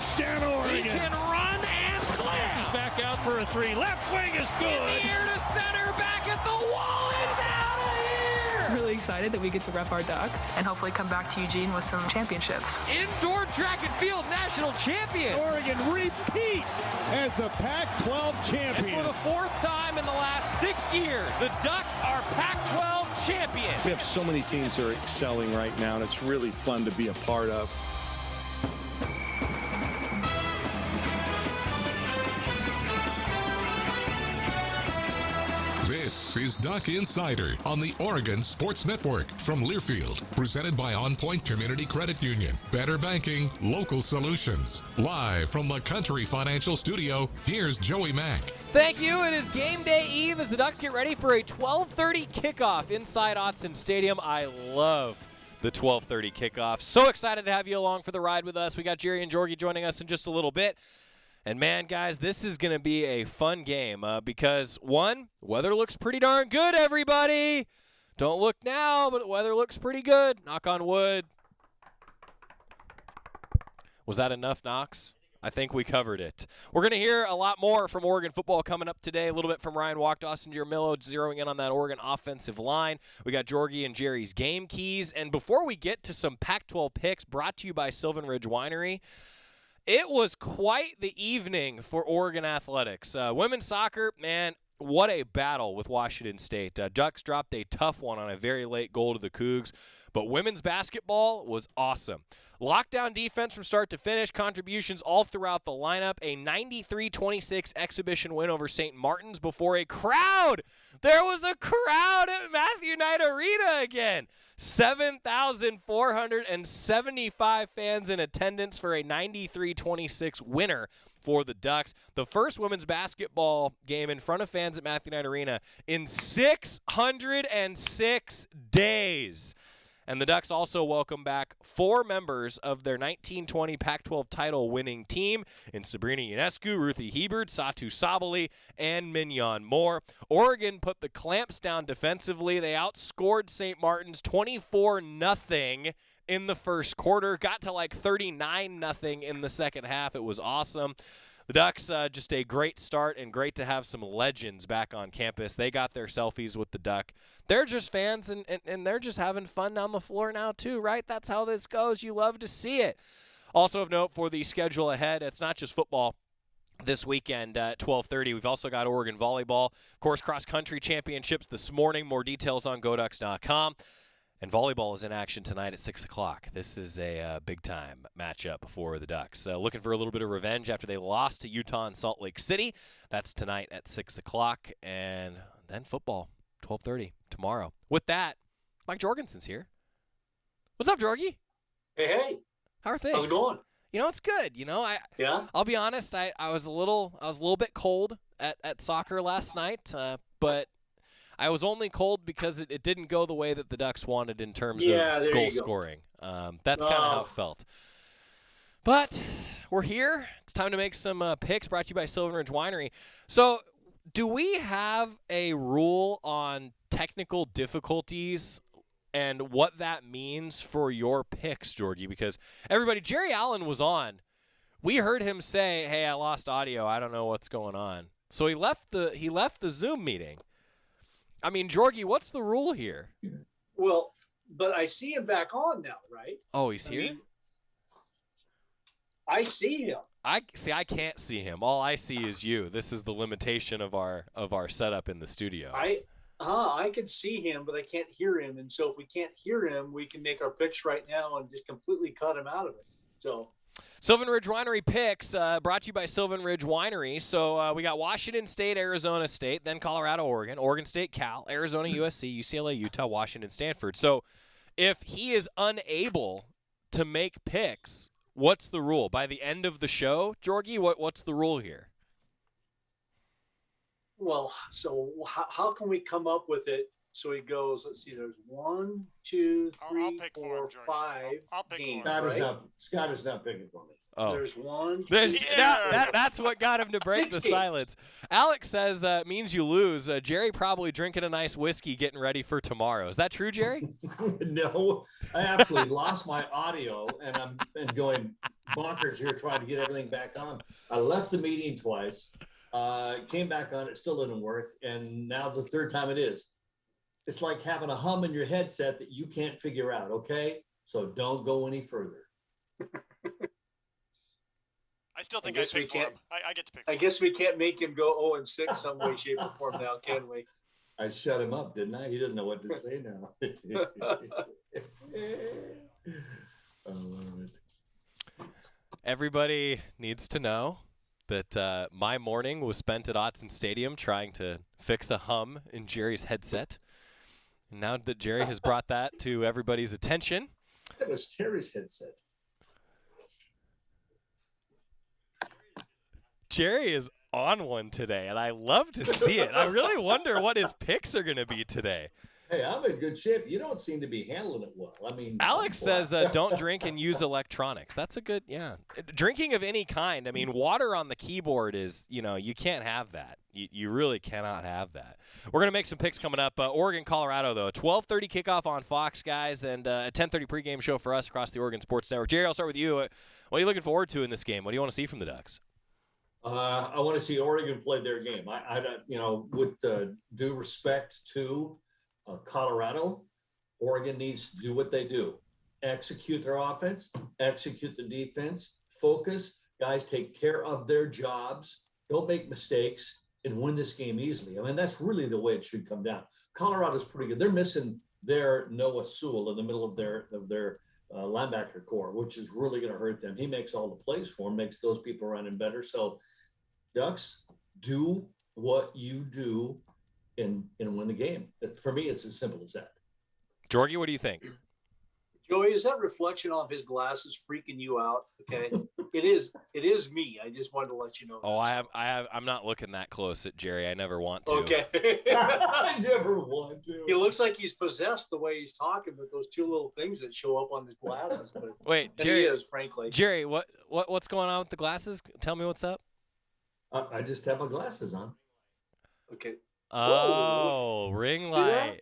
Touchdown, Oregon. He can run and slam. This is back out for a 3. Left wing is good. In the air to center, back at the wall. It's out of here. Really excited that we get to rep our Ducks and hopefully come back to Eugene with some championships. Indoor track and field national champion. Oregon repeats as the Pac-12 champion. And for the 4th time in the last 6 years, the Ducks are Pac-12 champions. We have so many teams that are excelling right now, and it's really fun to be a part of. This is Duck Insider on the Oregon Sports Network from Learfield, presented by On Point Community Credit Union. Better banking, local solutions. Live from the Country Financial Studio, here's Joey Mack. Thank you. It is game day eve as the Ducks get ready for a 12:30 kickoff inside Autzen Stadium. I love the 12:30 kickoff. So excited to have you along for the ride with us. We got Jorgy and Joey joining us in just a little bit. And, man, guys, this is going to be a fun game because, one, weather looks pretty darn good, everybody. Don't look now, but weather looks pretty good. Knock on wood. Was that enough knocks? I think we covered it. We're going to hear a lot more from Oregon football coming up today. A little bit from Ryan Walk, Dawson Jermillo, zeroing in on that Oregon offensive line. We got Jorgy and Jerry's game keys. And before we get to some Pac-12 picks brought to you by Sylvan Ridge Winery, it was quite the evening for Oregon athletics. Women's soccer, man, what a battle with Washington State. Ducks dropped a tough one on a very late goal to the Cougs, but women's basketball was awesome. Lockdown defense from start to finish, contributions all throughout the lineup, a 93-26 exhibition win over St. Martin's before a crowd. There was a crowd at Matthew Knight Arena again. 7,475 fans in attendance for a 93-26 winner for the Ducks. The first women's basketball game in front of fans at Matthew Knight Arena in 606 days. And the Ducks also welcome back 4 members of their 1920 Pac-12 title winning team in Sabrina Ionescu, Ruthie Hebert, Satu Sabali, and Mignon Moore. Oregon put the clamps down defensively. They outscored St. Martin's 24-0 in the first quarter, got to like 39-0 in the second half. It was awesome. The Ducks, just a great start and great to have some legends back on campus. They got their selfies with the Duck. They're just fans, and they're just having fun on the floor now too, right? That's how this goes. You love to see it. Also of note for the schedule ahead, it's not just football this weekend at 12:30. We've also got Oregon volleyball. Of course, cross-country championships this morning. More details on GoDucks.com. And volleyball is in action tonight at 6 o'clock. This is a big-time matchup for the Ducks. Looking for a little bit of revenge after they lost to Utah and Salt Lake City. That's tonight at 6 o'clock. And then football, 12:30 tomorrow. With that, Mike Jorgensen's here. What's up, Jorgy? Hey. How are things? How's it going? You know, it's good. You know, I'll be honest, I was a little bit cold at soccer last night, but I was only cold because it didn't go the way that the Ducks wanted in terms of goal scoring. That's kind of how it felt. But we're here. It's time to make some picks brought to you by Sylvan Ridge Winery. So do we have a rule on technical difficulties and what that means for your picks, Jorgy? Because everybody, Jerry Allen was on. We heard him say, hey, I lost audio. I don't know what's going on. So he left the Zoom meeting. I mean, Jorgy, what's the rule here? Well, but I see him back on now, right? Oh, he's here? I see him. I can't see him. All I see is you. This is the limitation of our setup in the studio. I can see him, but I can't hear him. And so if we can't hear him, we can make our picks right now and just completely cut him out of it. So Sylvan Ridge Winery picks brought to you by Sylvan Ridge Winery. So we got Washington State, Arizona State, then Colorado, Oregon, Oregon State, Cal, Arizona, USC, UCLA, Utah, Washington, Stanford. So if he is unable to make picks, what's the rule? By the end of the show, Jorgy, what's the rule here? Well, so how can we come up with it So he goes, let's see, there's 1, 2, 3, pick 4, for him, Jordan. 5 I'll pick games, for him. right? Scott is not picking for me. Oh. There's 1, 2, There's, 3, that's what got him to break 6 the games. silence. Alex says means you lose. Jerry probably drinking a nice whiskey getting ready for tomorrow. Is that true, Jerry? No, I absolutely lost my audio, and I'm going bonkers here trying to get everything back on. I left the meeting twice, came back on, it still didn't work, and now the third time it is. It's like having a hum in your headset that you can't figure out, okay? So don't go any further. I still think I guess I we pick for him. can't- I get to pick for I him. guess we can't make him go 0-6 some way, shape, or form now, can we? I shut him up, didn't I? He didn't know what to say now. I love it. Everybody needs to know that my morning was spent at Autzen Stadium trying to fix a hum in Jerry's headset. And now that Jerry has brought that to everybody's attention, That was Terry's headset. Jerry is on one today, and I love to see it. I really wonder what his picks are going to be today. Hey, I'm in good shape. You don't seem to be handling it well. I mean, Alex says don't drink and use electronics. That's a good, yeah. Drinking of any kind. I mean, water on the keyboard is, you can't have that. You really cannot have that. We're going to make some picks coming up. Oregon, Colorado, though. 12:30 kickoff on Fox, guys, and a 10:30 pregame show for us across the Oregon Sports Network. Jerry, I'll start with you. What are you looking forward to in this game? What do you want to see from the Ducks? I want to see Oregon play their game. I with due respect to Colorado, Oregon needs to do what they do. Execute their offense, execute the defense, focus. Guys, take care of their jobs. Don't make mistakes and win this game easily. I mean, that's really the way it should come down. Colorado's pretty good. They're missing their Noah Sewell in the middle of their linebacker core, which is really going to hurt them. He makes all the plays for them, makes those people running better. So, Ducks, do what you do and win the game. For me, it's as simple as that. Jorgy, what do you think? Joey, is that reflection off his glasses freaking you out? Okay, it is me. I just wanted to let you know. Oh, I'm not looking that close at Jerry. I never want to. Okay. I never want to. He looks like he's possessed the way he's talking with those two little things that show up on his glasses. But Wait, and Jerry. he is, frankly. Jerry, what's going on with the glasses? Tell me what's up. I just have my glasses on. Okay. Oh, ring light.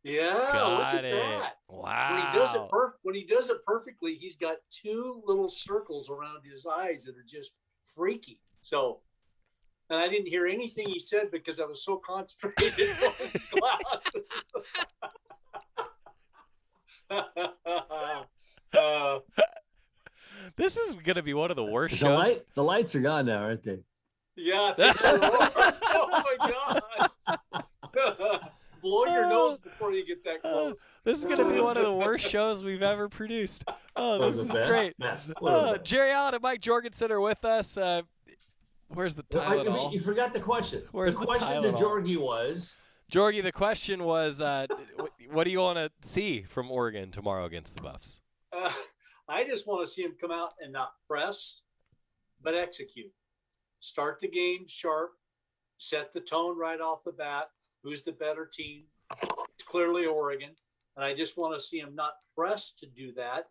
Yeah, Got look at it. that. Wow. When he does it perfectly, he's got two little circles around his eyes that are just freaky. So, and I didn't hear anything he said because I was so concentrated on his glasses. This is gonna be one of the worst shows. The lights are gone now, aren't they? Yeah. Oh my gosh. Blow your nose before you get that close. This is going to be one of the worst shows we've ever produced. Oh, this is great. Jerry Allen and Mike Jorgensen are with us. Where's the Tylenol? You forgot the question. Where's the the question to Tylenol? Jorgy was... Jorgy, the question was, what do you want to see from Oregon tomorrow against the Buffs? I just want to see him come out and not press, but execute. Start the game sharp. Set the tone right off the bat. Who's the better team? It's clearly Oregon. And I just want to see him not press to do that,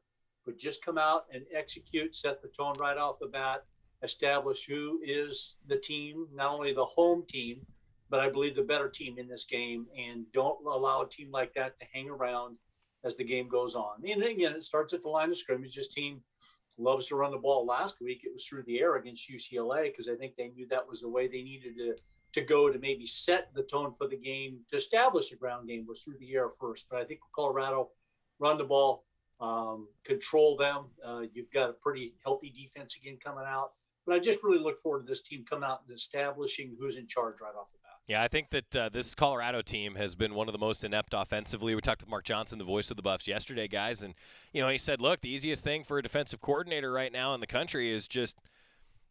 but just come out and execute, set the tone right off the bat, establish who is the team, not only the home team, but I believe the better team in this game. And don't allow a team like that to hang around as the game goes on. And again, it starts at the line of scrimmage. This team loves to run the ball. Last week, it was through the air against UCLA because I think they knew that was the way they needed to go to maybe set the tone for the game, to establish a ground game, was through the air first. But I think Colorado run the ball, control them. You've got a pretty healthy defense again coming out. But I just really look forward to this team coming out and establishing who's in charge right off the bat. Yeah, I think that this Colorado team has been one of the most inept offensively. We talked with Mark Johnson, the voice of the Buffs, yesterday, guys. And, he said, look, the easiest thing for a defensive coordinator right now in the country is just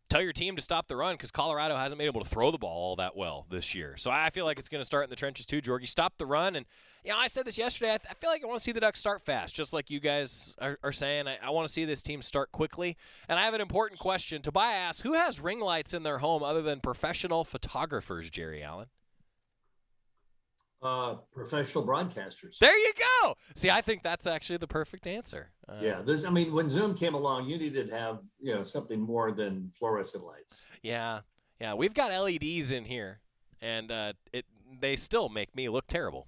tell your team to stop the run, because Colorado hasn't been able to throw the ball all that well this year. So I feel like it's going to start in the trenches too, Jorgy. Stop the run. And, I said this yesterday. I feel like I want to see the Ducks start fast, just like you guys are saying. I want to see this team start quickly. And I have an important question. Tobias asks, who has ring lights in their home other than professional photographers, Jerry Allen? Professional broadcasters. There you go. See, I think that's actually the perfect answer. Yeah, when Zoom came along, you needed to have, something more than fluorescent lights. Yeah. We've got LEDs in here, and they still make me look terrible.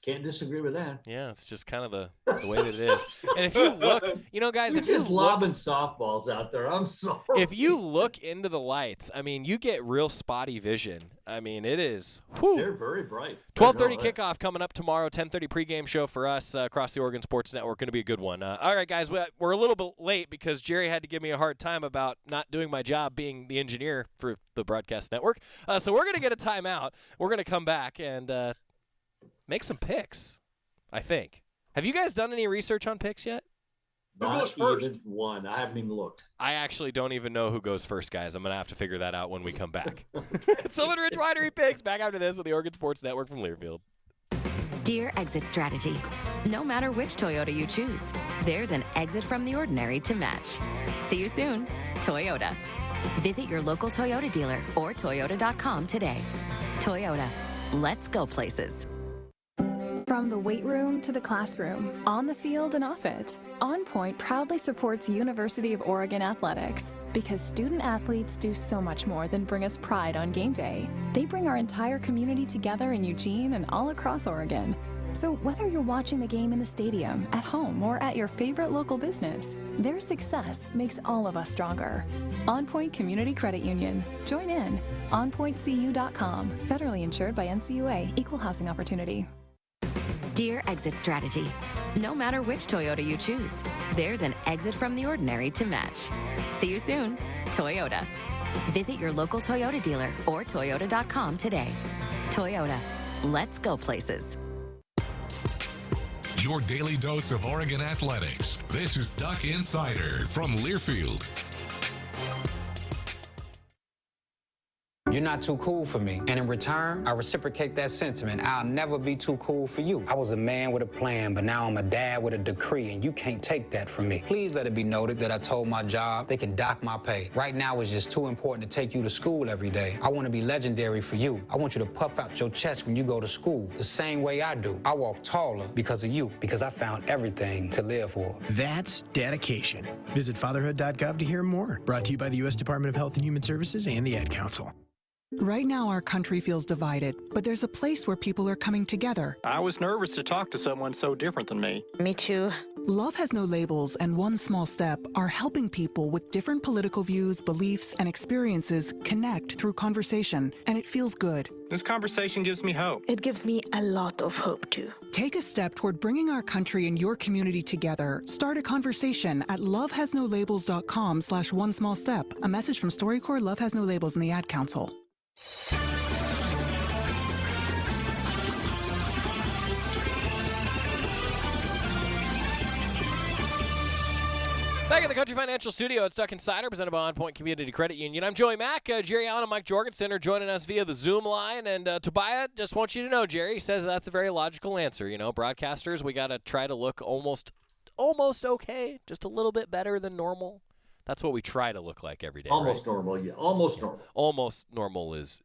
Can't disagree with that. Yeah, it's just kind of the way that it is. And if you look, guys, You're just lobbing softballs out there. I'm sorry. If you look into the lights, you get real spotty vision. It is. Whew. They're very bright. 12:30 kickoff coming up tomorrow. 10:30 pregame show for us across the Oregon Sports Network. Going to be a good one. All right, guys, we're a little bit late because Jerry had to give me a hard time about not doing my job being the engineer for the broadcast network. So we're going to get a timeout. We're going to come back and make some picks, I think. Have you guys done any research on picks yet? Who goes first? One. I haven't even looked. I actually don't even know who goes first, guys. I'm going to have to figure that out when we come back. Sylvan Ridge Winery Picks back after this on the Oregon Sports Network from Learfield. Dear Exit Strategy, no matter which Toyota you choose, there's an exit from the ordinary to match. See you soon, Toyota. Visit your local Toyota dealer or Toyota.com today. Toyota, let's go places. From the weight room to the classroom, on the field and off it, On Point proudly supports University of Oregon athletics because student athletes do so much more than bring us pride on game day. They bring our entire community together in Eugene and all across Oregon. So whether you're watching the game in the stadium, at home, or at your favorite local business, their success makes all of us stronger. On Point Community Credit Union. Join in. OnPointCU.com. Federally insured by NCUA. Equal housing opportunity. Dear Exit Strategy, no matter which Toyota you choose, there's an exit from the ordinary to match. See you soon, Toyota. Visit your local Toyota dealer or Toyota.com today. Toyota, let's go places. Your daily dose of Oregon athletics. This is Duck Insider from Learfield. You're not too cool for me. And in return, I reciprocate that sentiment. I'll never be too cool for you. I was a man with a plan, but now I'm a dad with a decree, and you can't take that from me. Please let it be noted that I told my job they can dock my pay. Right now, it's just too important to take you to school every day. I want to be legendary for you. I want you to puff out your chest when you go to school, the same way I do. I walk taller because of you, because I found everything to live for. That's dedication. Visit fatherhood.gov to hear more. Brought to you by the U.S. Department of Health and Human Services and the Ad Council. Right now, our country feels divided, but there's a place where people are coming together. I was nervous to talk to someone so different than me. Me too. Love Has No Labels and One Small Step are helping people with different political views, beliefs, and experiences connect through conversation, and it feels good. This conversation gives me hope. It gives me a lot of hope, too. Take a step toward bringing our country and your community together. Start a conversation at lovehasnolabels.com/one small step. A message from StoryCorps, Love Has No Labels, and the Ad Council. Back at the Country Financial Studio, it's Duck Insider, presented by On Point Community Credit Union. I'm Joey Mack. Jerry Allen and Mike Jorgensen are joining us via the Zoom line. And Tobiah, just want you to know, Jerry says that's a very logical answer. Broadcasters, we got to try to look almost okay, just a little bit better than normal. That's what we try to look like every day. Almost right? normal, yeah. Almost normal. Almost normal is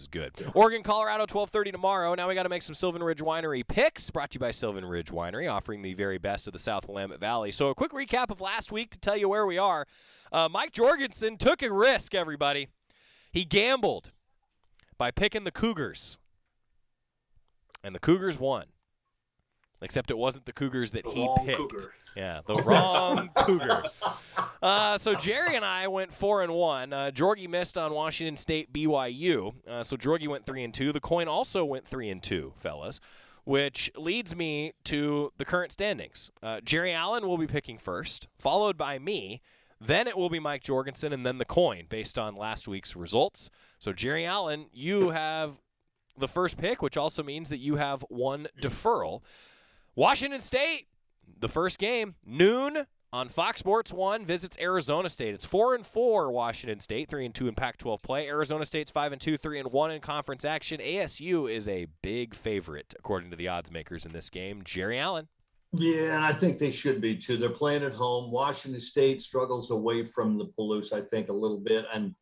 good. Yeah. Oregon, Colorado, 12:30 tomorrow. Now we got to make some Sylvan Ridge Winery picks. Brought to you by Sylvan Ridge Winery, offering the very best of the South Willamette Valley. So a quick recap of last week to tell you where we are. Mike Jorgensen took a risk, everybody. He gambled by picking the Cougars. And the Cougars won. Except it wasn't the Cougars that he picked. Cougar. Yeah, the wrong Cougar. So Jerry and I went 4-1. Jorgy missed on Washington State BYU. So Jorgy went 3-2. The coin also went 3-2, fellas, which leads me to the current standings. Jerry Allen will be picking first, followed by me. Then it will be Mike Jorgensen, and then the coin based on last week's results. So Jerry Allen, you have the first pick, which also means that you have one deferral. Washington State, the first game, noon on Fox Sports 1, visits Arizona State. It's 4-4 Washington State, 3-2 in Pac-12 play. Arizona State's 5-2, 3-1 in conference action. ASU is a big favorite, according to the odds makers in this game. Jerry Allen. Yeah, and I think they should be, too. They're playing at home. Washington State struggles away from the Palouse, I think, a little bit. And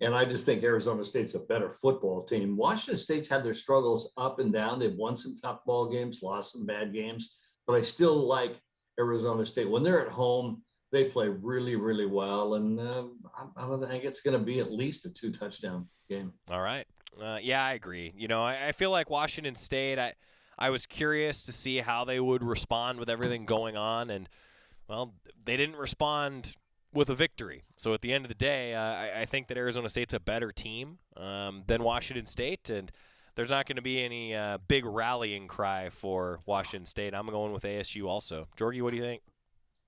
And I just think Arizona State's a better football team. Washington State's had their struggles up and down. They've won some tough ball games, lost some bad games, but I still like Arizona State. When they're at home, they play really, really well. And I think it's going to be at least a 2-touchdown game. All right. Yeah, I agree. I feel like Washington State, I was curious to see how they would respond with everything going on. And, well, they didn't respond with a victory. So at the end of the day, I think that Arizona State's a better team than Washington State, and there's not going to be any big rallying cry for Washington State. I'm going with ASU also. Jorgy, what do you think?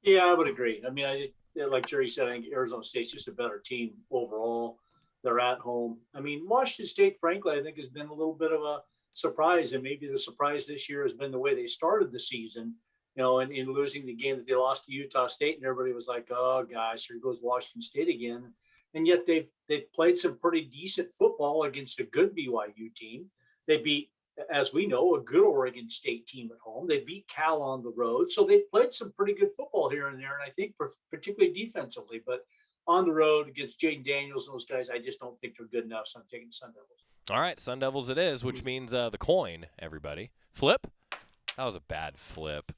Yeah, I would agree. I mean, like Jerry said, I think Arizona State's just a better team overall. They're at home. I mean, Washington State, frankly, I think has been a little bit of a surprise, and maybe the surprise this year has been the way they started the season. And in losing the game that they lost to Utah State, and everybody was like, "Oh gosh, here goes Washington State again." And yet they've played some pretty decent football against a good BYU team. They beat, as we know, a good Oregon State team at home. They beat Cal on the road, so they've played some pretty good football here and there. And I think particularly defensively, but on the road against Jaden Daniels and those guys, I just don't think they're good enough. So I'm taking Sun Devils. All right, Sun Devils it is, which means the coin. Everybody, flip. That was a bad flip.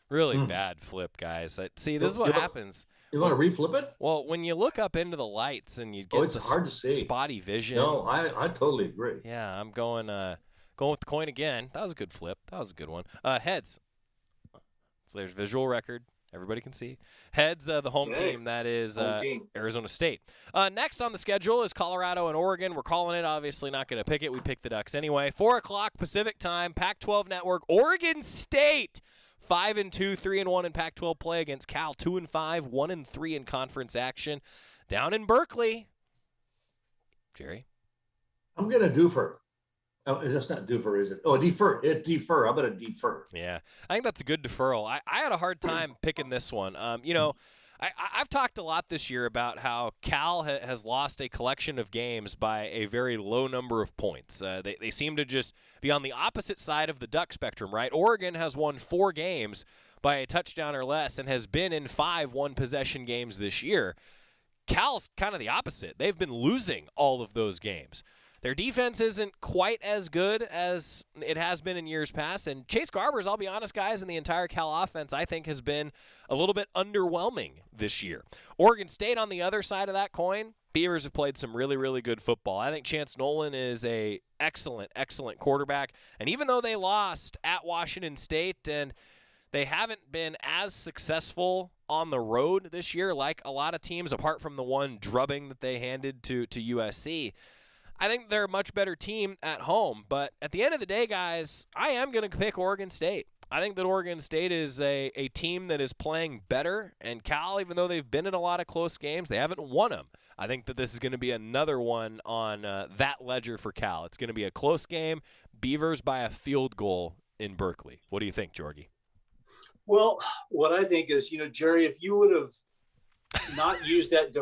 Really bad flip, guys. See, this is what happens. You want to reflip it? Well, when you look up into the lights and you get it's hard to see. Spotty vision. No, I totally agree. Yeah, I'm going with the coin again. That was a good flip. That was a good one. Heads. So there's visual record. Everybody can see. Heads, the home team. That is Arizona State. Next on the schedule is Colorado and Oregon. We're calling it. Obviously not going to pick it. We picked the Ducks anyway. 4 o'clock Pacific time. Pac-12 Network. Oregon State. 5-2, 3-1 in Pac-12 play against Cal. 2-5, 1-3 in conference action. Down in Berkeley. Jerry? I'm going to defer. Oh, it's not defer, is it? Oh, defer. Defer. I'm going to defer. Yeah, I think that's a good deferral. I had a hard time picking this one. I've talked a lot this year about how Cal has lost a collection of games by a very low number of points. They seem to just be on the opposite side of the Duck spectrum, right? Oregon has won 4 games by a touchdown or less and has been in 5 one-possession games this year. Cal's kind of the opposite. They've been losing all of those games. Their defense isn't quite as good as it has been in years past. And Chase Garbers, I'll be honest, guys, and the entire Cal offense, I think, has been a little bit underwhelming this year. Oregon State on the other side of that coin, Beavers have played some really, really good football. I think Chance Nolan is a excellent, excellent quarterback. And even though they lost at Washington State and they haven't been as successful on the road this year like a lot of teams, apart from the one drubbing that they handed to USC, I think they're a much better team at home. But at the end of the day, guys, I am going to pick Oregon State. I think that Oregon State is a team that is playing better. And Cal, even though they've been in a lot of close games, they haven't won them. I think that this is going to be another one on that ledger for Cal. It's going to be a close game. Beavers by a field goal in Berkeley. What do you think, Jorgy? Well, what I think is, Jerry, if you would have not used that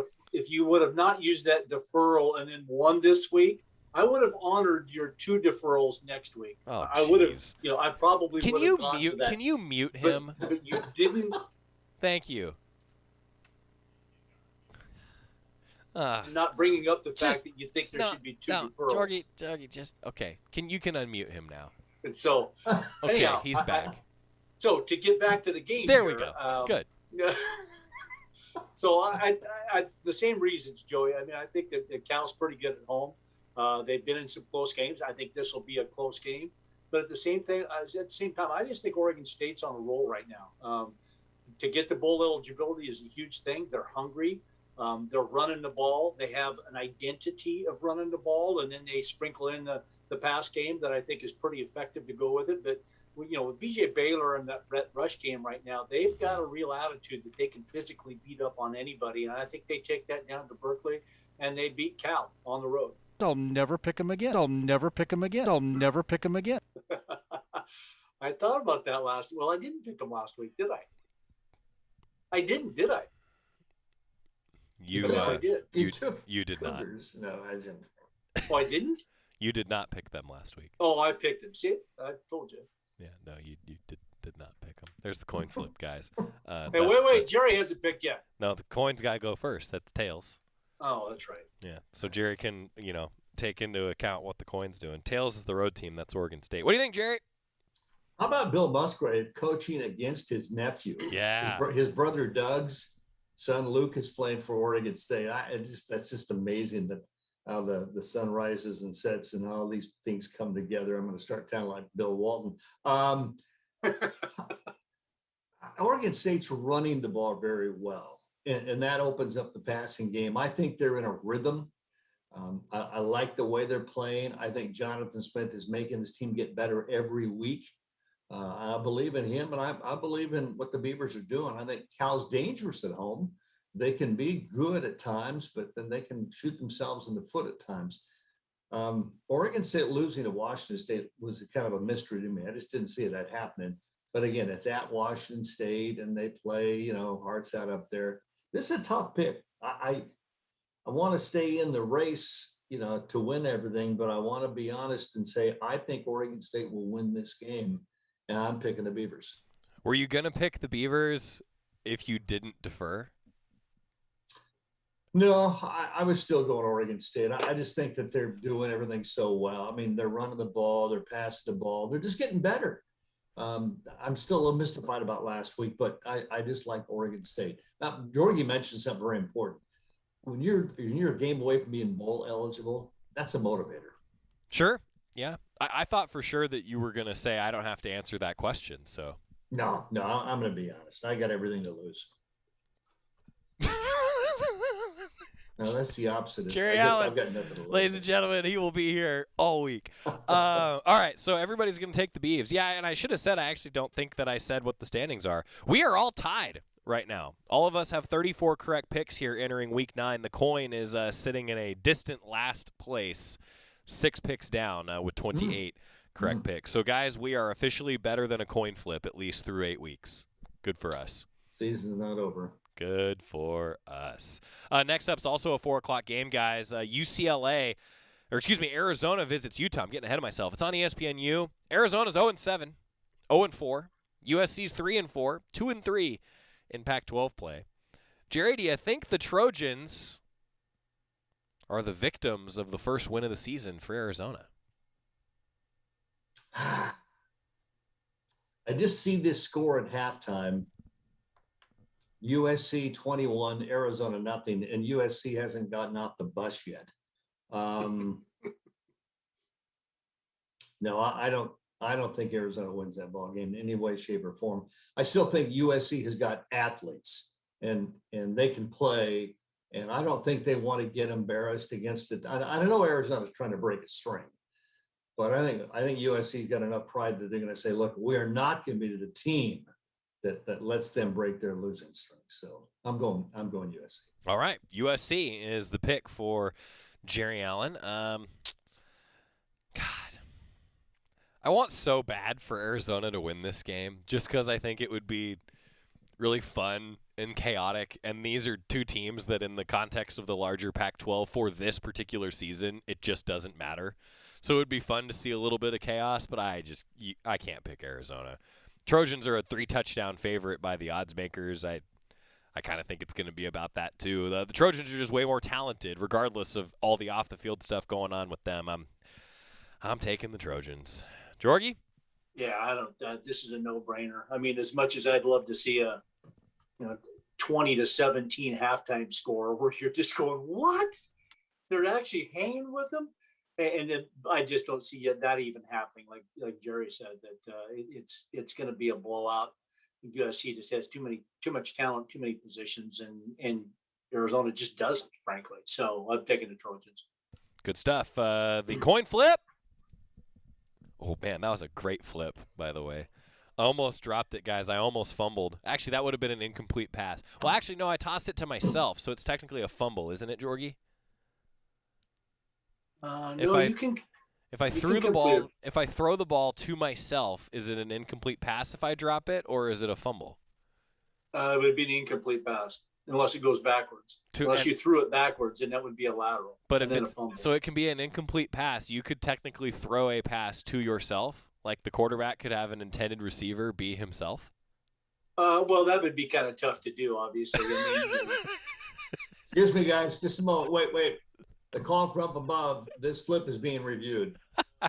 deferral and then won this week, I would have honored your 2 deferrals next week. Oh, I would have, I probably would have gone for that. Can you mute him? But you didn't. Thank you. I'm not bringing up the fact that you think there should be 2 deferrals. Jorgy, just okay. You can unmute him now. And so, okay, anyhow, he's back. So to get back to the game, there we go. Good. So I the same reasons, Joey. I mean, I think that Cal's pretty good at home. They've been in some close games. I think this will be a close game. But at the same time, I just think Oregon State's on a roll right now. To get the bowl eligibility is a huge thing. They're hungry. They're running the ball. They have an identity of running the ball, and then they sprinkle in the pass game that I think is pretty effective to go with it. But with BJ Baylor and that Brett Rush game right now, they've got a real attitude that they can physically beat up on anybody. And I think they take that down to Berkeley, and they beat Cal on the road. I'll never pick them again. I thought about that well, I didn't pick them last week, did I? I didn't, did I? I did. You did not. No, I didn't. Oh, I didn't? You did not pick them last week. Oh, I picked them. See, I told you. Yeah, no, you did not pick them. There's the coin flip, guys. Hey, wait, Jerry hasn't picked yet. No, the coin's got to go first. That's tails. Oh, that's right. Yeah, so Jerry can, take into account what the coin's doing. Tails is the road team. That's Oregon State. What do you think, Jerry? How about Bill Musgrave coaching against his nephew? Yeah. His brother Doug's son Luke is playing for Oregon State. That's just amazing that how the sun rises and sets and all these things come together. I'm going to start sounding like Bill Walton. Oregon State's running the ball very well, and that opens up the passing game. I think they're in a rhythm. I like the way they're playing. I think Jonathan Smith is making this team get better every week. I believe in him, and I believe in what the Beavers are doing. I think Cal's dangerous at home. They can be good at times, but then they can shoot themselves in the foot at times. Oregon State losing to Washington State was kind of a mystery to me. I just didn't see that happening. But again, it's at Washington State, and they play, hearts out up there. This is a tough pick. I want to stay in the race, to win everything, but I want to be honest and say I think Oregon State will win this game. And I'm picking the Beavers. Were you going to pick the Beavers if you didn't defer? No, I was still going Oregon State. I just think that they're doing everything so well. I mean, they're running the ball, they're passing the ball, they're just getting better. I'm still a little mystified about last week, but I just like Oregon State. Now, Jorgy mentioned something very important. When you're a game away from being bowl eligible, that's a motivator. Sure. Yeah. I thought for sure that you were going to say I don't have to answer that question. So No, I'm going to be honest. I got everything to lose. No, that's the opposite. Jerry Allen, I've got nothing to lose. ladies and gentlemen, he will be here all week. All right, so everybody's going to take the Beavs. Yeah, and I should have said I actually don't think that I said what the standings are. We are all tied right now. All of us have 34 correct picks here entering Week 9. The coin is sitting in a distant last place. 6 picks down with 28 correct picks. So, guys, we are officially better than a coin flip at least through 8 weeks. Good for us. Season's not over. Good for us. Next up is also a 4 o'clock game, guys. Arizona visits Utah. I'm getting ahead of myself. It's on ESPNU. Arizona's 0-7, 0-4. USC's 3-4, 2-3 in Pac-12 play. Jerry, do you think the Trojans are the victims of the first win of the season for Arizona? I just see this score at halftime. USC 21, Arizona nothing, and USC hasn't gotten off the bus yet. No, I don't think Arizona wins that ball game in any way, shape, or form. I still think USC has got athletes and they can play. And I don't think they want to get embarrassed against it. I know Arizona's trying to break a string, but I think USC's got enough pride that they're going to say, look, we are not going to be the team that lets them break their losing streak. So I'm going USC. All right. USC is the pick for Jerry Allen. God, I want so bad for Arizona to win this game just because I think it would be really fun and chaotic, and these are two teams that in the context of the larger Pac-12 for this particular season, it just doesn't matter. So it would be fun to see a little bit of chaos, but I can't pick Arizona. Trojans are a 3-touchdown favorite by the odds makers. I kind of think it's going to be about that too. The Trojans are just way more talented, regardless of all the off-the-field stuff going on with them. I'm taking the Trojans. Jorgy? Yeah, this is a no-brainer. I mean, as much as I'd love to see a 20-17 halftime score where you're just going, what? They're actually hanging with them? And then I just don't see that even happening. Like Jerry said, that it's going to be a blowout. USC just has too much talent, too many positions, and Arizona just doesn't, frankly. So I'm taking the Trojans. Good stuff. The coin flip. Oh, man, that was a great flip, by the way. I almost dropped it, guys. I almost fumbled. Actually, that would have been an incomplete pass. Well, actually, no, I tossed it to myself, so it's technically a fumble, isn't it, Jorgy? If I throw the ball to myself, is it an incomplete pass if I drop it, or is it a fumble? It would be an incomplete pass unless it goes backwards. Unless you threw it backwards, and that would be a lateral. But if it's so, it can be an incomplete pass. You could technically throw a pass to yourself, like the quarterback could have an intended receiver be himself. Well, that would be kind of tough to do, obviously. Excuse me, guys. Just a moment. Wait. The call from up above. This flip is being reviewed.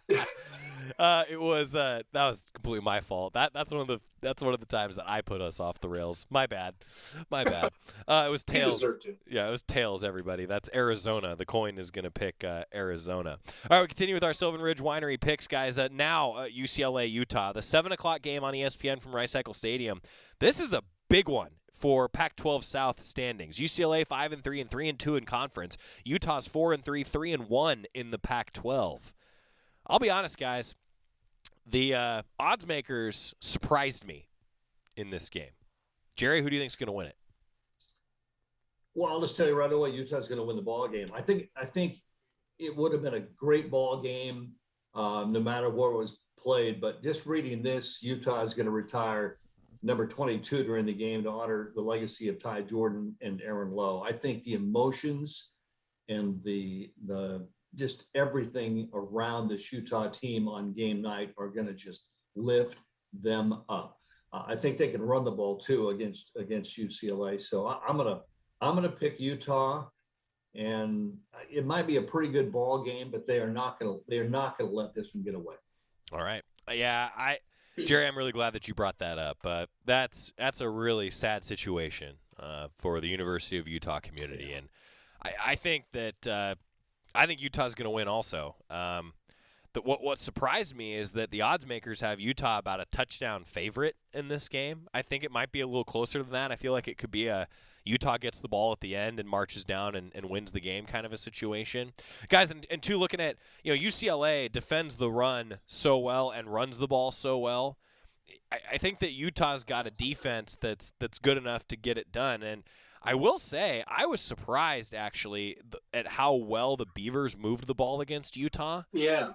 It was that was completely my fault. That's one of the times that I put us off the rails. My bad. It was tails. Yeah, it was tails. Everybody, that's Arizona. The coin is gonna pick Arizona. All right, we continue with our Sylvan Ridge Winery picks, guys. Now UCLA Utah, the 7:00 game on ESPN from Rice-Eccles Stadium. This is a big one for Pac-12 South standings. UCLA 5-3 and 3-2 in conference. Utah's 4-3, 3-1 in the Pac-12. I'll be honest, guys. The odds makers surprised me in this game. Jerry, who do you think is going to win it? Well, I'll just tell you right away, Utah's going to win the ball game. I think it would have been a great ball game no matter where it was played. But just reading this, Utah is going to retire number 22 during the game to honor the legacy of Ty Jordan and Aaron Lowe. I think the emotions and the just everything around this Utah team on game night are going to just lift them up. I think they can run the ball too against UCLA. So I'm gonna pick Utah, and it might be a pretty good ball game, but they're not gonna let this one get away. All right, yeah, Jerry, I'm really glad that you brought that up. That's a really sad situation for the University of Utah community, and I think that. I think Utah's going to win also. What surprised me is that the odds makers have Utah about a touchdown favorite in this game. I think it might be a little closer than that. I feel like it could be a Utah gets the ball at the end and marches down and wins the game kind of a situation. Guys, and two, looking at, UCLA defends the run so well and runs the ball so well. I think that Utah's got a defense that's good enough to get it done. And I will say, I was surprised, actually, at how well the Beavers moved the ball against Utah. Yeah.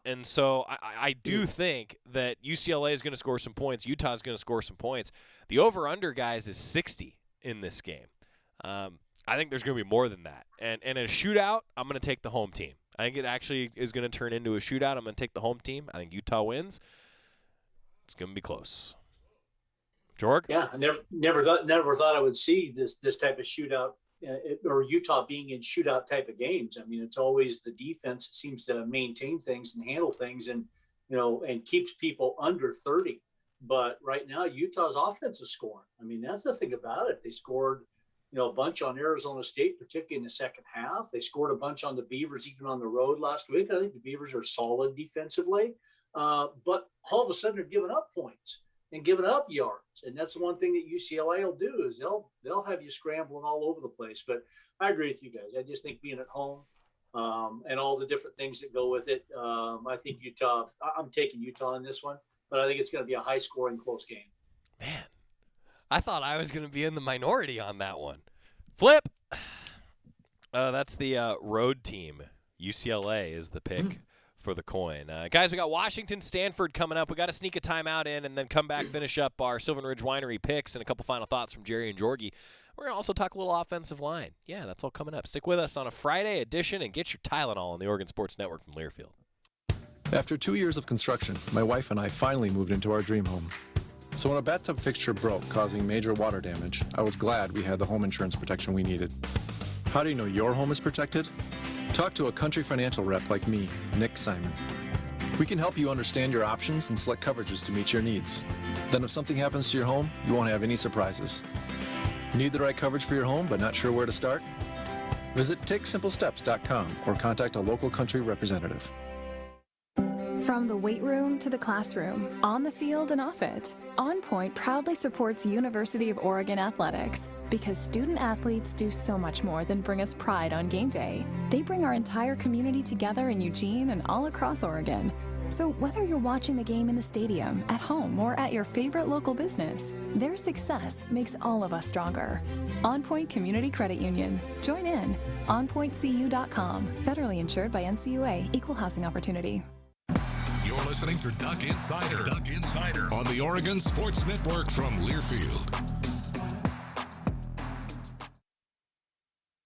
And so I do think that UCLA is going to score some points. Utah is going to score some points. The over-under, guys, is 60 in this game. I think there's going to be more than that. And in a shootout, I'm going to take the home team. I think it actually is going to turn into a shootout. I'm going to take the home team. I think Utah wins. It's going to be close. Jorg? Yeah, I never thought I would see this type of shootout or Utah being in shootout type of games. I mean, it's always the defense that seems to maintain things and handle things and keeps people under 30. But right now, Utah's offense is scoring. I mean, that's the thing about it. They scored, a bunch on Arizona State, particularly in the second half. They scored a bunch on the Beavers, even on the road last week. I think the Beavers are solid defensively. But all of a sudden, they're giving up points and giving up yards. And that's the one thing that UCLA will do is they'll have you scrambling all over the place. But I agree with you guys. I just think being at home and all the different things that go with it, I think Utah – I'm taking Utah in this one, but I think it's going to be a high-scoring, close game. Man, I thought I was going to be in the minority on that one. Flip! That's the road team. UCLA is the pick. For the coin. Guys, we got Washington, Stanford coming up. We got to sneak a timeout in and then come back, finish up our Sylvan Ridge Winery picks and a couple final thoughts from Jerry and Jorgy. We're going to also talk a little offensive line. Yeah, that's all coming up. Stick with us on a Friday edition and get your Tylenol on the Oregon Sports Network from Learfield. After 2 years of construction, my wife and I finally moved into our dream home. So when a bathtub fixture broke, causing major water damage, I was glad we had the home insurance protection we needed. How do you know your home is protected? Talk to a Country Financial rep like me, Nick Simon. We can help you understand your options and select coverages to meet your needs. Then if something happens to your home, you won't have any surprises. Need the right coverage for your home but not sure where to start? Visit TakeSimpleSteps.com or contact a local Country representative. From the weight room to the classroom, on the field and off it, On Point proudly supports University of Oregon athletics because student athletes do so much more than bring us pride on game day. They bring our entire community together in Eugene and all across Oregon. So whether you're watching the game in the stadium, at home, or at your favorite local business, their success makes all of us stronger. On Point Community Credit Union. Join in. OnPointCU.com. Federally insured by NCUA. Equal housing opportunity. You're listening to Duck Insider. Duck Insider on the Oregon Sports Network from Learfield.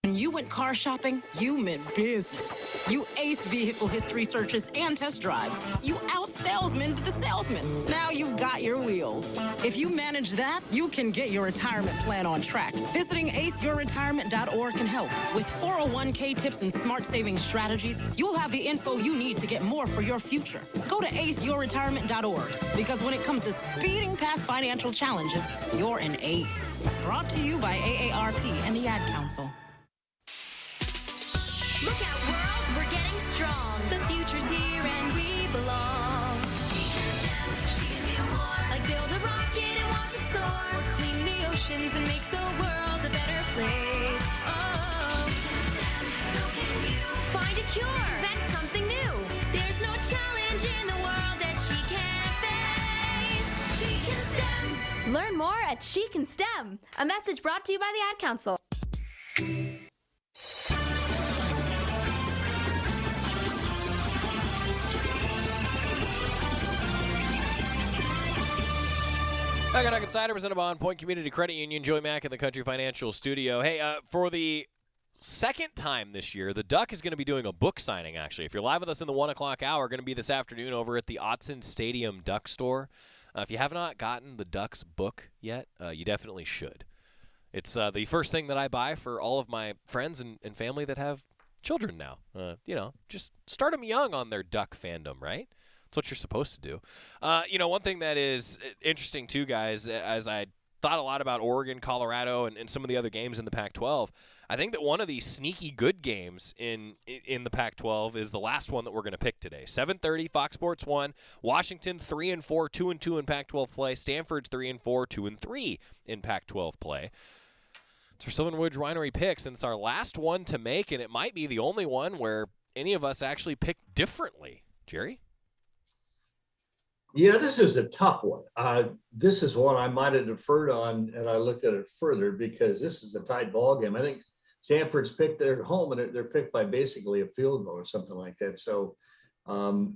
You you went car shopping, you meant business. You aced vehicle history searches and test drives. You out-salesmaned the salesman. Now you've got your wheels. If you manage that, you can get your retirement plan on track. Visiting aceyourretirement.org can help. With 401k tips and smart saving strategies, you'll have the info you need to get more for your future. Go to aceyourretirement.org, because when it comes to speeding past financial challenges, you're an ace. Brought to you by AARP and the Ad Council. Look out, world, we're getting strong. The future's here and we belong. She can STEM, she can do more. Like build a rocket and watch it soar. Or clean the oceans and make the world a better place. Oh, she can STEM, so can you. Find a cure, invent something new. There's no challenge in the world that she can't face. She can STEM. Learn more at She Can STEM. A message brought to you by the Ad Council. Back on Insider, presented by On Point Community Credit Union. Joey Mack in the Country Financial Studio. Hey, for the second time this year, the Duck is going to be doing a book signing, actually. If you're live with us in the 1 o'clock hour, going to be this afternoon over at the Autzen Stadium Duck Store. If you have not gotten the Ducks book yet, you definitely should. It's the first thing that I buy for all of my friends and family that have children now. Just start them young on their Duck fandom, right? That's what you're supposed to do. One thing that is interesting, too, guys, as I thought a lot about Oregon, Colorado, and some of the other games in the Pac-12, I think that one of these sneaky good games in the Pac-12 is the last one that we're going to pick today. 7:30, Fox Sports 1, Washington 3-4, 2-2 in Pac-12 play. Stanford's 3-4, 2-3 in Pac-12 play. It's our Sylvan Woods Winery picks, and it's our last one to make, and it might be the only one where any of us actually pick differently. Jerry? Yeah, this is a tough one. This is one I might have deferred on, and I looked at it further because this is a tight ball game. I think Stanford's picked their home, and they're picked by basically a field goal or something like that. So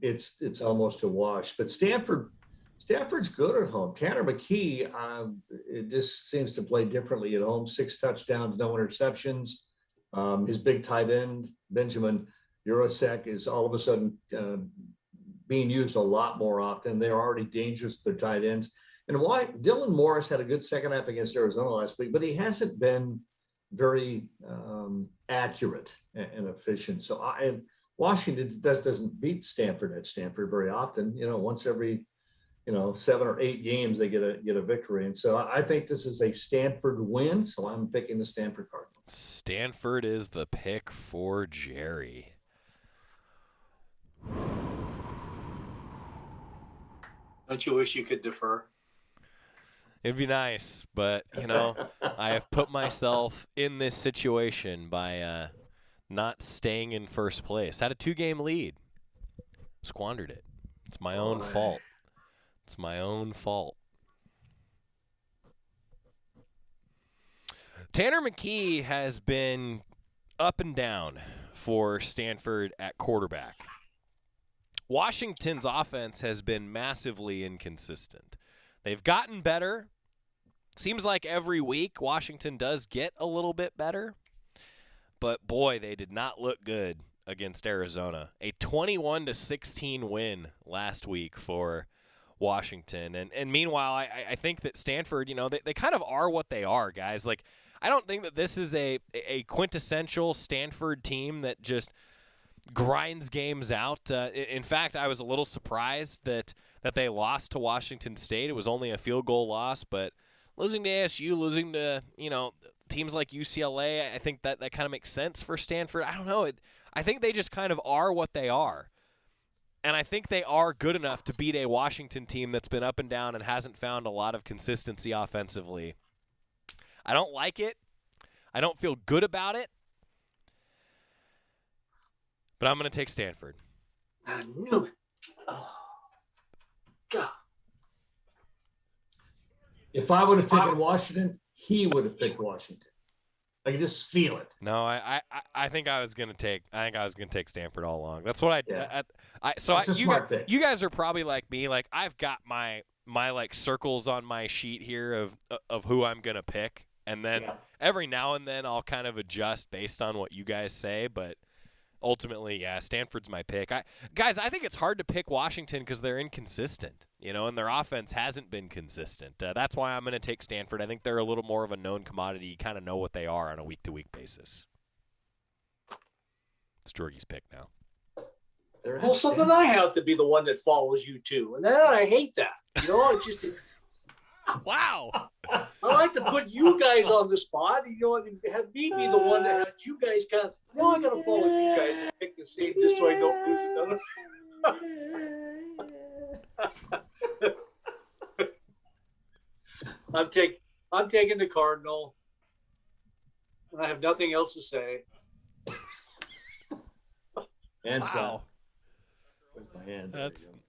it's almost a wash. But Stanford's good at home. Tanner McKee, it just seems to play differently at home. 6 touchdowns, no interceptions. His big tight end, Benjamin Urasek, is all of a sudden being used a lot more often. They're already dangerous, their tight ends. And why Dylan Morris had a good second half against Arizona last week, but he hasn't been very accurate and efficient. So Washington doesn't beat Stanford at Stanford very often. Once every 7 or 8 games they get a victory. And so I think this is a Stanford win. So I'm picking the Stanford Cardinals. Stanford is the pick for Jerry. Don't you wish you could defer? It'd be nice, but, I have put myself in this situation by not staying in first place. Had a 2-game lead. Squandered it. It's my own fault. It's my own fault. Tanner McKee has been up and down for Stanford at quarterback. Washington's offense has been massively inconsistent. They've gotten better. Seems like every week Washington does get a little bit better. But, boy, they did not look good against Arizona. A 21-16 win last week for Washington. And meanwhile, I think that Stanford, they kind of are what they are, guys. Like, I don't think that this is a quintessential Stanford team that just – grinds games out. In fact, I was a little surprised that they lost to Washington State. It was only a field goal loss, but losing to ASU, losing to teams like UCLA, I think that kind of makes sense for Stanford. I don't know. I think they just kind of are what they are. And I think they are good enough to beat a Washington team that's been up and down and hasn't found a lot of consistency offensively. I don't like it. I don't feel good about it. But I'm going to take Stanford. I knew it. Oh, God. If I would have picked Washington, he would have picked Washington. I can just feel it. No, I think I was going to take Stanford all along. That's what you guys are probably like me. Like, I've got my like circles on my sheet here of who I'm going to pick. And then every now and then I'll kind of adjust based on what you guys say, but ultimately, yeah, Stanford's my pick. Guys, I think it's hard to pick Washington because they're inconsistent, and their offense hasn't been consistent. That's why I'm going to take Stanford. I think they're a little more of a known commodity. You kind of know what they are on a week-to-week basis. It's Jorgy's pick now. Well, so then I have to be the one that follows you too, and I hate that. It's just wow. I like to put you guys on the spot, and have me be the one that had you guys kind of. I got to follow you guys and pick the same just so I don't lose another. I'm taking the Cardinal, and I have nothing else to say. And wow. My hand.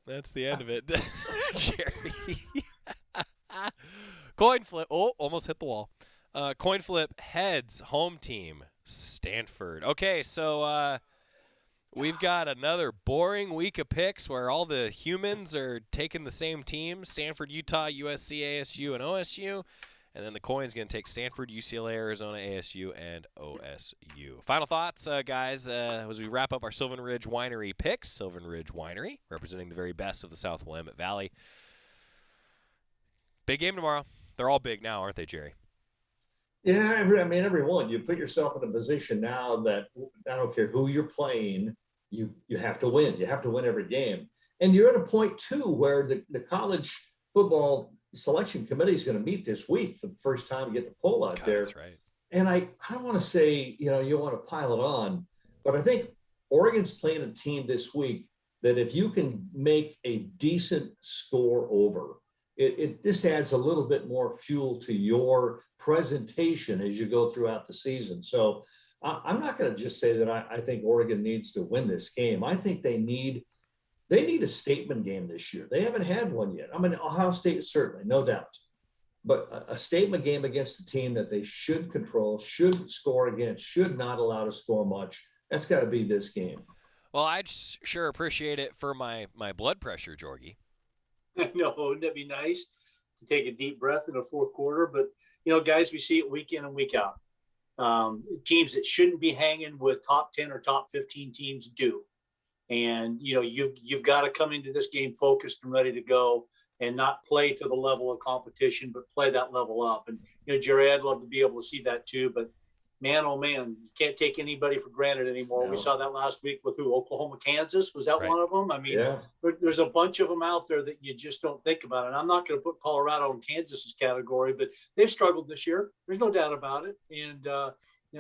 That's the end of it. Jerry. Coin flip. Oh, almost hit the wall. Coin flip, heads, home team, Stanford. Okay, so we've got another boring week of picks where all the humans are taking the same teams, Stanford, Utah, USC, ASU, and OSU. And then the coin's going to take Stanford, UCLA, Arizona, ASU, and OSU. Final thoughts, guys, as we wrap up our Sylvan Ridge Winery picks. Sylvan Ridge Winery, representing the very best of the South Willamette Valley. Big game tomorrow. They're all big now, aren't they, Jerry? Yeah, everyone. You put yourself in a position now that I don't care who you're playing, you have to win. You have to win every game. And you're at a point, too, where the college football selection committee is going to meet this week for the first time to get the poll out there. That's right. And I don't want to say, you want to pile it on, but I think Oregon's playing a team this week that if you can make a decent score over, this adds a little bit more fuel to your presentation as you go throughout the season. So I'm not going to just say that I think Oregon needs to win this game. I think they need a statement game this year. They haven't had one yet. Ohio State, certainly, no doubt. But a statement game against a team that they should control, should score against, should not allow to score much, that's got to be this game. Well, I'd sure appreciate it for my blood pressure, Jorgy. No, wouldn't it be nice to take a deep breath in the fourth quarter? But, guys, we see it week in and week out. Teams that shouldn't be hanging with top 10 or top 15 teams do. And, you've got to come into this game focused and ready to go and not play to the level of competition, but play that level up. And, Jerry, I'd love to be able to see that too. But, man, oh, man, you can't take anybody for granted anymore. No. We saw that last week with Oklahoma, Kansas. Was that one of them? There's a bunch of them out there that you just don't think about. And I'm not going to put Colorado in Kansas's category, but they've struggled this year. There's no doubt about it. And,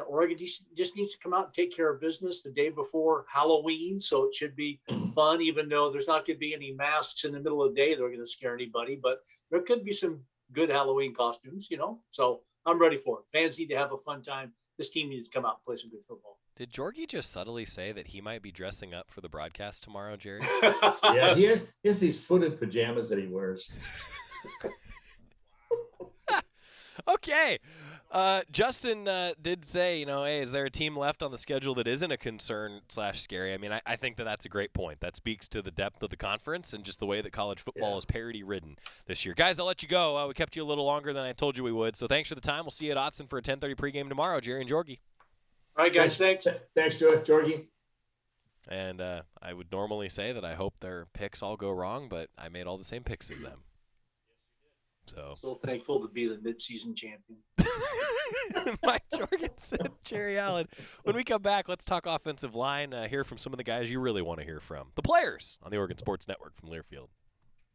Oregon just needs to come out and take care of business the day before Halloween. So it should be fun, even though there's not going to be any masks in the middle of the day that are going to scare anybody. But there could be some good Halloween costumes, So I'm ready for it. Fans need to have a fun time. This team needs to come out and play some good football. Did Jorgy just subtly say that he might be dressing up for the broadcast tomorrow, Jerry? Yeah, he has these footed pajamas that he wears. Okay. Justin did say, hey, is there a team left on the schedule that isn't a concern / scary? I think that's a great point. That speaks to the depth of the conference and just the way that college football is parity-ridden this year. Guys, I'll let you go. We kept you a little longer than I told you we would, so thanks for the time. We'll see you at Autzen for a 10:30 pregame tomorrow, Jerry and Jorgy. All right, guys, thanks. Thanks, Jorgy. And I would normally say that I hope their picks all go wrong, but I made all the same picks as them. So thankful to be the midseason champion. Mike Jorgensen, Jerry Allen. When we come back, let's talk offensive line, hear from some of the guys you really want to hear from. The players on the Oregon Sports Network from Learfield.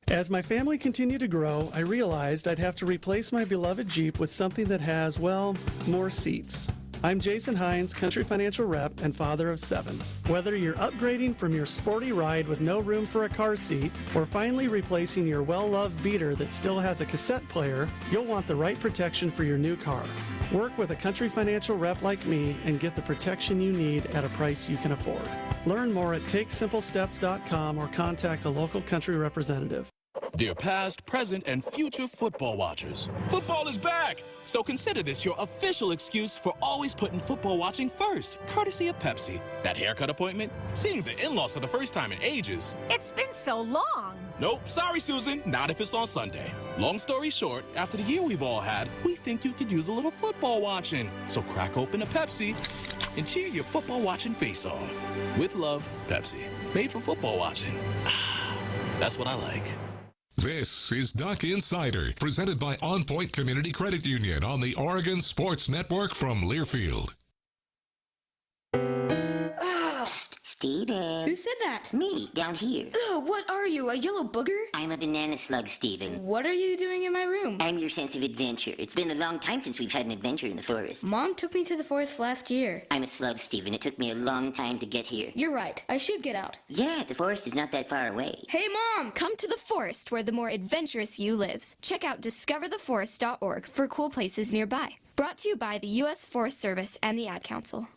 As my family continued to grow, I realized I'd have to replace my beloved Jeep with something that has, more seats. I'm Jason Hines, Country Financial Rep and father of 7. Whether you're upgrading from your sporty ride with no room for a car seat or finally replacing your well-loved beater that still has a cassette player, you'll want the right protection for your new car. Work with a Country Financial Rep like me and get the protection you need at a price you can afford. Learn more at TakeSimpleSteps.com or contact a local Country representative. Dear past, present, and future football watchers, football is back! So consider this your official excuse for always putting football watching first, courtesy of Pepsi. That haircut appointment? Seeing the in-laws for the first time in ages. It's been so long. Nope, sorry, Susan, not if it's on Sunday. Long story short, after the year we've all had, we think you could use a little football watching. So crack open a Pepsi and cheer your football watching face off. With love, Pepsi. Made for football watching. That's what I like. This is Duck Insider, presented by On Point Community Credit Union on the Oregon Sports Network from Learfield. Steven. Who said that? Me, down here. Ugh, what are you, a yellow booger? I'm a banana slug, Steven. What are you doing in my room? I'm your sense of adventure. It's been a long time since we've had an adventure in the forest. Mom took me to the forest last year. I'm a slug, Steven. It took me a long time to get here. You're right. I should get out. Yeah, the forest is not that far away. Hey, Mom! Come to the forest where the more adventurous you lives. Check out discovertheforest.org for cool places nearby. Brought to you by the U.S. Forest Service and the Ad Council.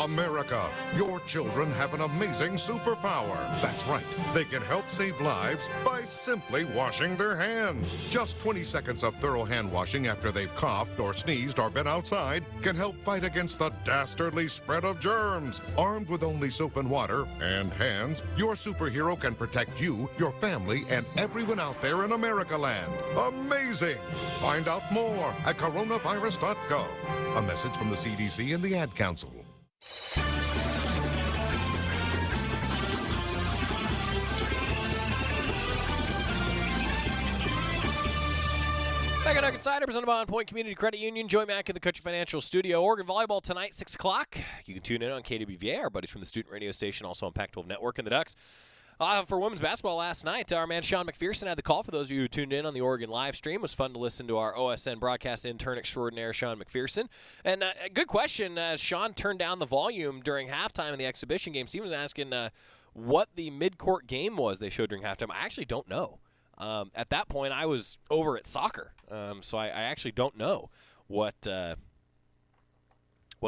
America, your children have an amazing superpower. That's right. They can help save lives by simply washing their hands. Just 20 seconds of thorough hand washing after they've coughed or sneezed or been outside can help fight against the dastardly spread of germs. Armed with only soap and water and hands, your superhero can protect you, your family, and everyone out there in America land. Amazing! Find out more at coronavirus.gov. A message from the CDC and the Ad Council. Back at Duck Insider, presented by On Point Community Credit Union. Joey Mack in the Country Financial Studio. Oregon volleyball tonight, 6 o'clock. You can tune in on KWVA, our buddies from the student radio station, also on Pac-12 Network and the Ducks. For women's basketball last night, our man Sean McPherson had the call. For those of you who tuned in on the Oregon live stream, it was fun to listen to our OSN broadcast intern extraordinaire, Sean McPherson. And a good question. Sean turned down the volume during halftime in the exhibition game. Steve was asking what the mid-court game was they showed during halftime. I actually don't know. At that point, I was over at soccer, so I actually don't know what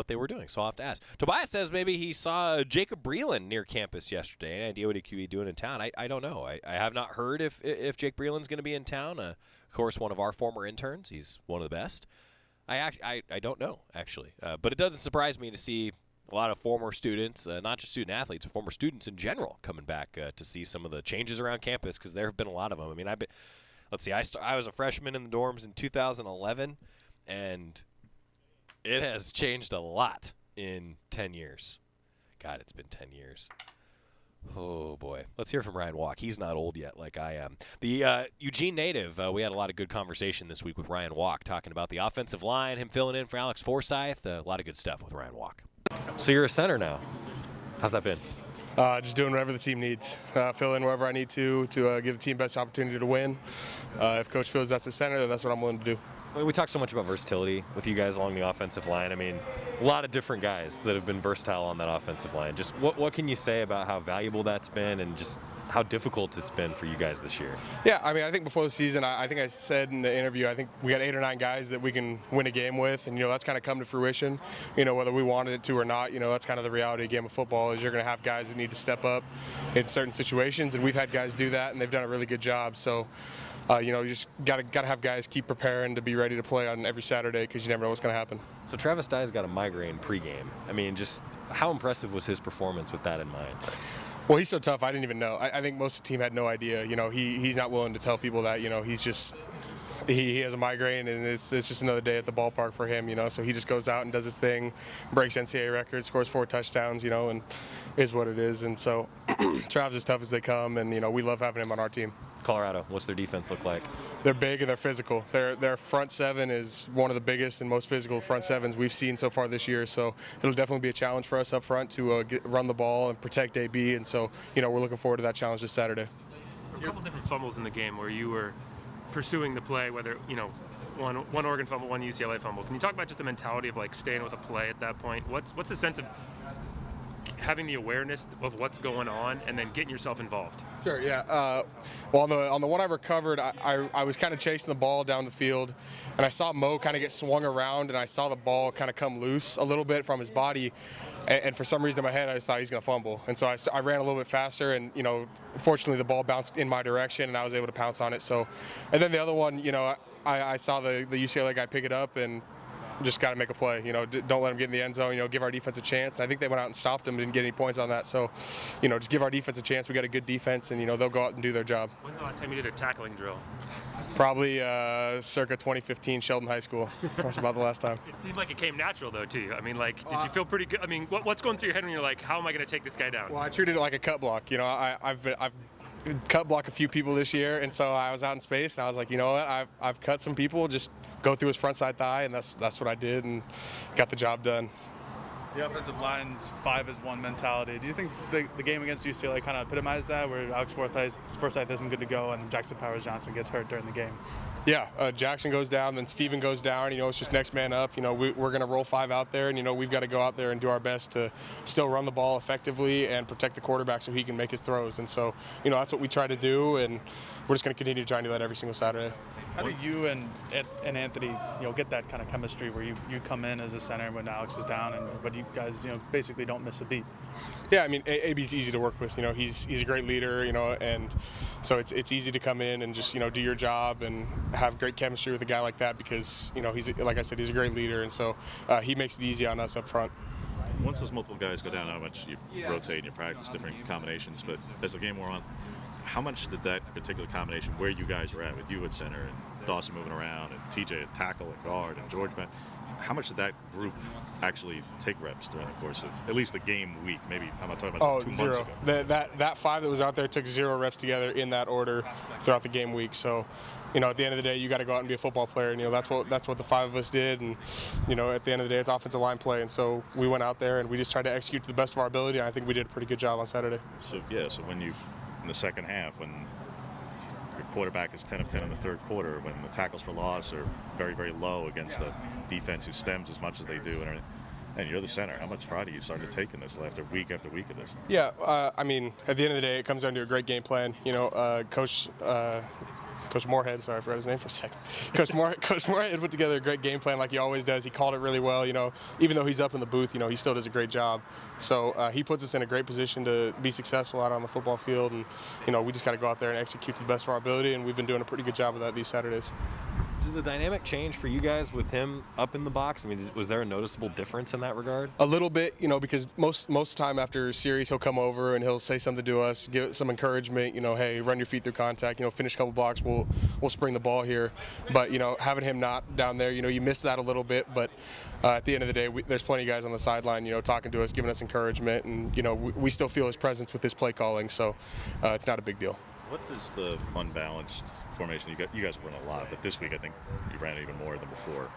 they were doing, so I'll have to ask. Tobias says maybe he saw Jacob Breland near campus yesterday. Any idea what he could be doing in town? I don't know. I have not heard if Jake Breland's going to be in town. Of course, one of our former interns. He's one of the best. I don't know, actually. But it doesn't surprise me to see a lot of former students, not just student athletes, but former students in general coming back to see some of the changes around campus, because there have been a lot of them. I mean, let's see, I was a freshman in the dorms in 2011, and it has changed a lot in 10 years. God, it's been 10 years. Oh, boy. Let's hear from Ryan Walk. He's not old yet like I am. The Eugene native, we had a lot of good conversation this week with Ryan Walk, talking about the offensive line, him filling in for Alex Forsyth. A lot of good stuff with Ryan Walk. So you're a center now. How's that been? Just doing whatever the team needs. Fill in wherever I need to give the team best opportunity to win. If Coach feels that's the center, then that's what I'm willing to do. We talked so much about versatility with you guys along the offensive line. I mean, a lot of different guys that have been versatile on that offensive line. Just what can you say about how valuable that's been and just how difficult it's been for you guys this year? Yeah, I mean, I think before the season, I think I said in the interview, I think we got 8 or 9 guys that we can win a game with, and, that's kind of come to fruition. Whether we wanted it to or not, that's kind of the reality of game of football is you're going to have guys that need to step up in certain situations, and we've had guys do that, and they've done a really good job. So, you just got to have guys keep preparing to be ready to play on every Saturday because you never know what's going to happen. So Travis Dye's got a migraine pregame. I mean, just how impressive was his performance with that in mind? Well, he's so tough, I didn't even know. I think most of the team had no idea. He's not willing to tell people that, he's just – he has a migraine, and it's just another day at the ballpark for him, So he just goes out and does his thing, breaks NCAA records, scores 4 touchdowns, and is what it is. And so Trav's as tough as they come, and, we love having him on our team. Colorado, what's their defense look like? They're big and they're physical. Their front seven is one of the biggest and most physical front sevens we've seen so far this year. So it'll definitely be a challenge for us up front to run the ball and protect AB. And so, we're looking forward to that challenge this Saturday. A couple different fumbles in the game where you were pursuing the play, whether, one Oregon fumble, one UCLA fumble. Can you talk about just the mentality of staying with a play at that point? What's the sense of having the awareness of what's going on and then getting yourself involved? Sure, yeah. Well, on the one I recovered, I was kind of chasing the ball down the field, and I saw Mo kind of get swung around, and I saw the ball kind of come loose a little bit from his body, and for some reason in my head I just thought he's going to fumble. And so I ran a little bit faster, and, fortunately the ball bounced in my direction, and I was able to pounce on it. So, and then the other one, I saw the UCLA guy pick it up, and just got to make a play. You know, don't let them get in the end zone. You know, give our defense a chance. And I think they went out and stopped them and didn't get any points on that. So, you know, just give our defense a chance. We got a good defense, and you know they'll go out and do their job. When's the last time you did a tackling drill? Probably circa 2015, Sheldon High School. That's about the last time. It seemed like it came natural though too. I mean, like, did you feel pretty good? I mean, what's going through your head when you're like, how am I going to take this guy down? Well, I treated it like a cut block. You know, I've cut block a few people this year, and so I was out in space, and I was like, you know what, I've cut some people. Just go through his front side thigh, and that's what I did, and got the job done. The offensive line's 5-as-1 mentality. Do you think the game against UCLA kind of epitomized that, where Alex Forsythe isn't good to go and Jackson Powers-Johnson gets hurt during the game? Yeah, Jackson goes down, then Steven goes down. You know, it's just next man up. You know, we're going to roll 5 out there, and, you know, we've got to go out there and do our best to still run the ball effectively and protect the quarterback so he can make his throws. And so, you know, that's what we try to do, and we're just going to continue to try and do that every single Saturday. How do you and Anthony, you know, get that kind of chemistry where you come in as a center when Alex is down, but you guys, you know, basically don't miss a beat? Yeah, I mean, AB's easy to work with. You know, he's a great leader. You know, and so it's easy to come in and just, you know, do your job and have great chemistry with a guy like that because, you know, he's, like I said, he's a great leader, and so he makes it easy on us up front. Once those multiple guys go down, how much you rotate and you practice different combinations, but as the game wore on, how much did that particular combination, where you guys were at with you at center and Dawson moving around and TJ at tackle and guard and George, how much did that group actually take reps during the course of at least the game week? Maybe I'm not talking about 2 months ago. That 5 that was out there took 0 reps together in that order throughout the game week. So, you know, at the end of the day, you got to go out and be a football player, and you know that's what the 5 of us did. And you know, at the end of the day, it's offensive line play, and so we went out there and we just tried to execute to the best of our ability. And I think we did a pretty good job on Saturday. So so when you in the second half, when your quarterback is 10 of 10 in the third quarter, when the tackles for loss are very, very low against a defense who stems as much as they do, and you're the center, how much pride are you starting to take in this after week of this? Yeah, I mean, at the end of the day, it comes down to a great game plan. You know, Coach Moorhead, sorry, I forgot his name for a second. Coach Moorhead put together a great game plan like he always does. He called it really well. You know, even though he's up in the booth, you know, he still does a great job. So he puts us in a great position to be successful out on the football field, and you know, we just got to go out there and execute to the best of our ability, and we've been doing a pretty good job of that these Saturdays. Did the dynamic change for you guys with him up in the box? I mean, was there a noticeable difference in that regard? A little bit, you know, because most time after series he'll come over and he'll say something to us, give it some encouragement, you know, hey, run your feet through contact, you know, finish a couple blocks, we'll spring the ball here. But, you know, having him not down there, you know, you miss that a little bit, but at the end of the day, there's plenty of guys on the sideline, you know, talking to us, giving us encouragement, and, you know, we still feel his presence with his play calling, so it's not a big deal. What does the unbalanced formation, you guys run a lot, but this week I think you ran even more than before.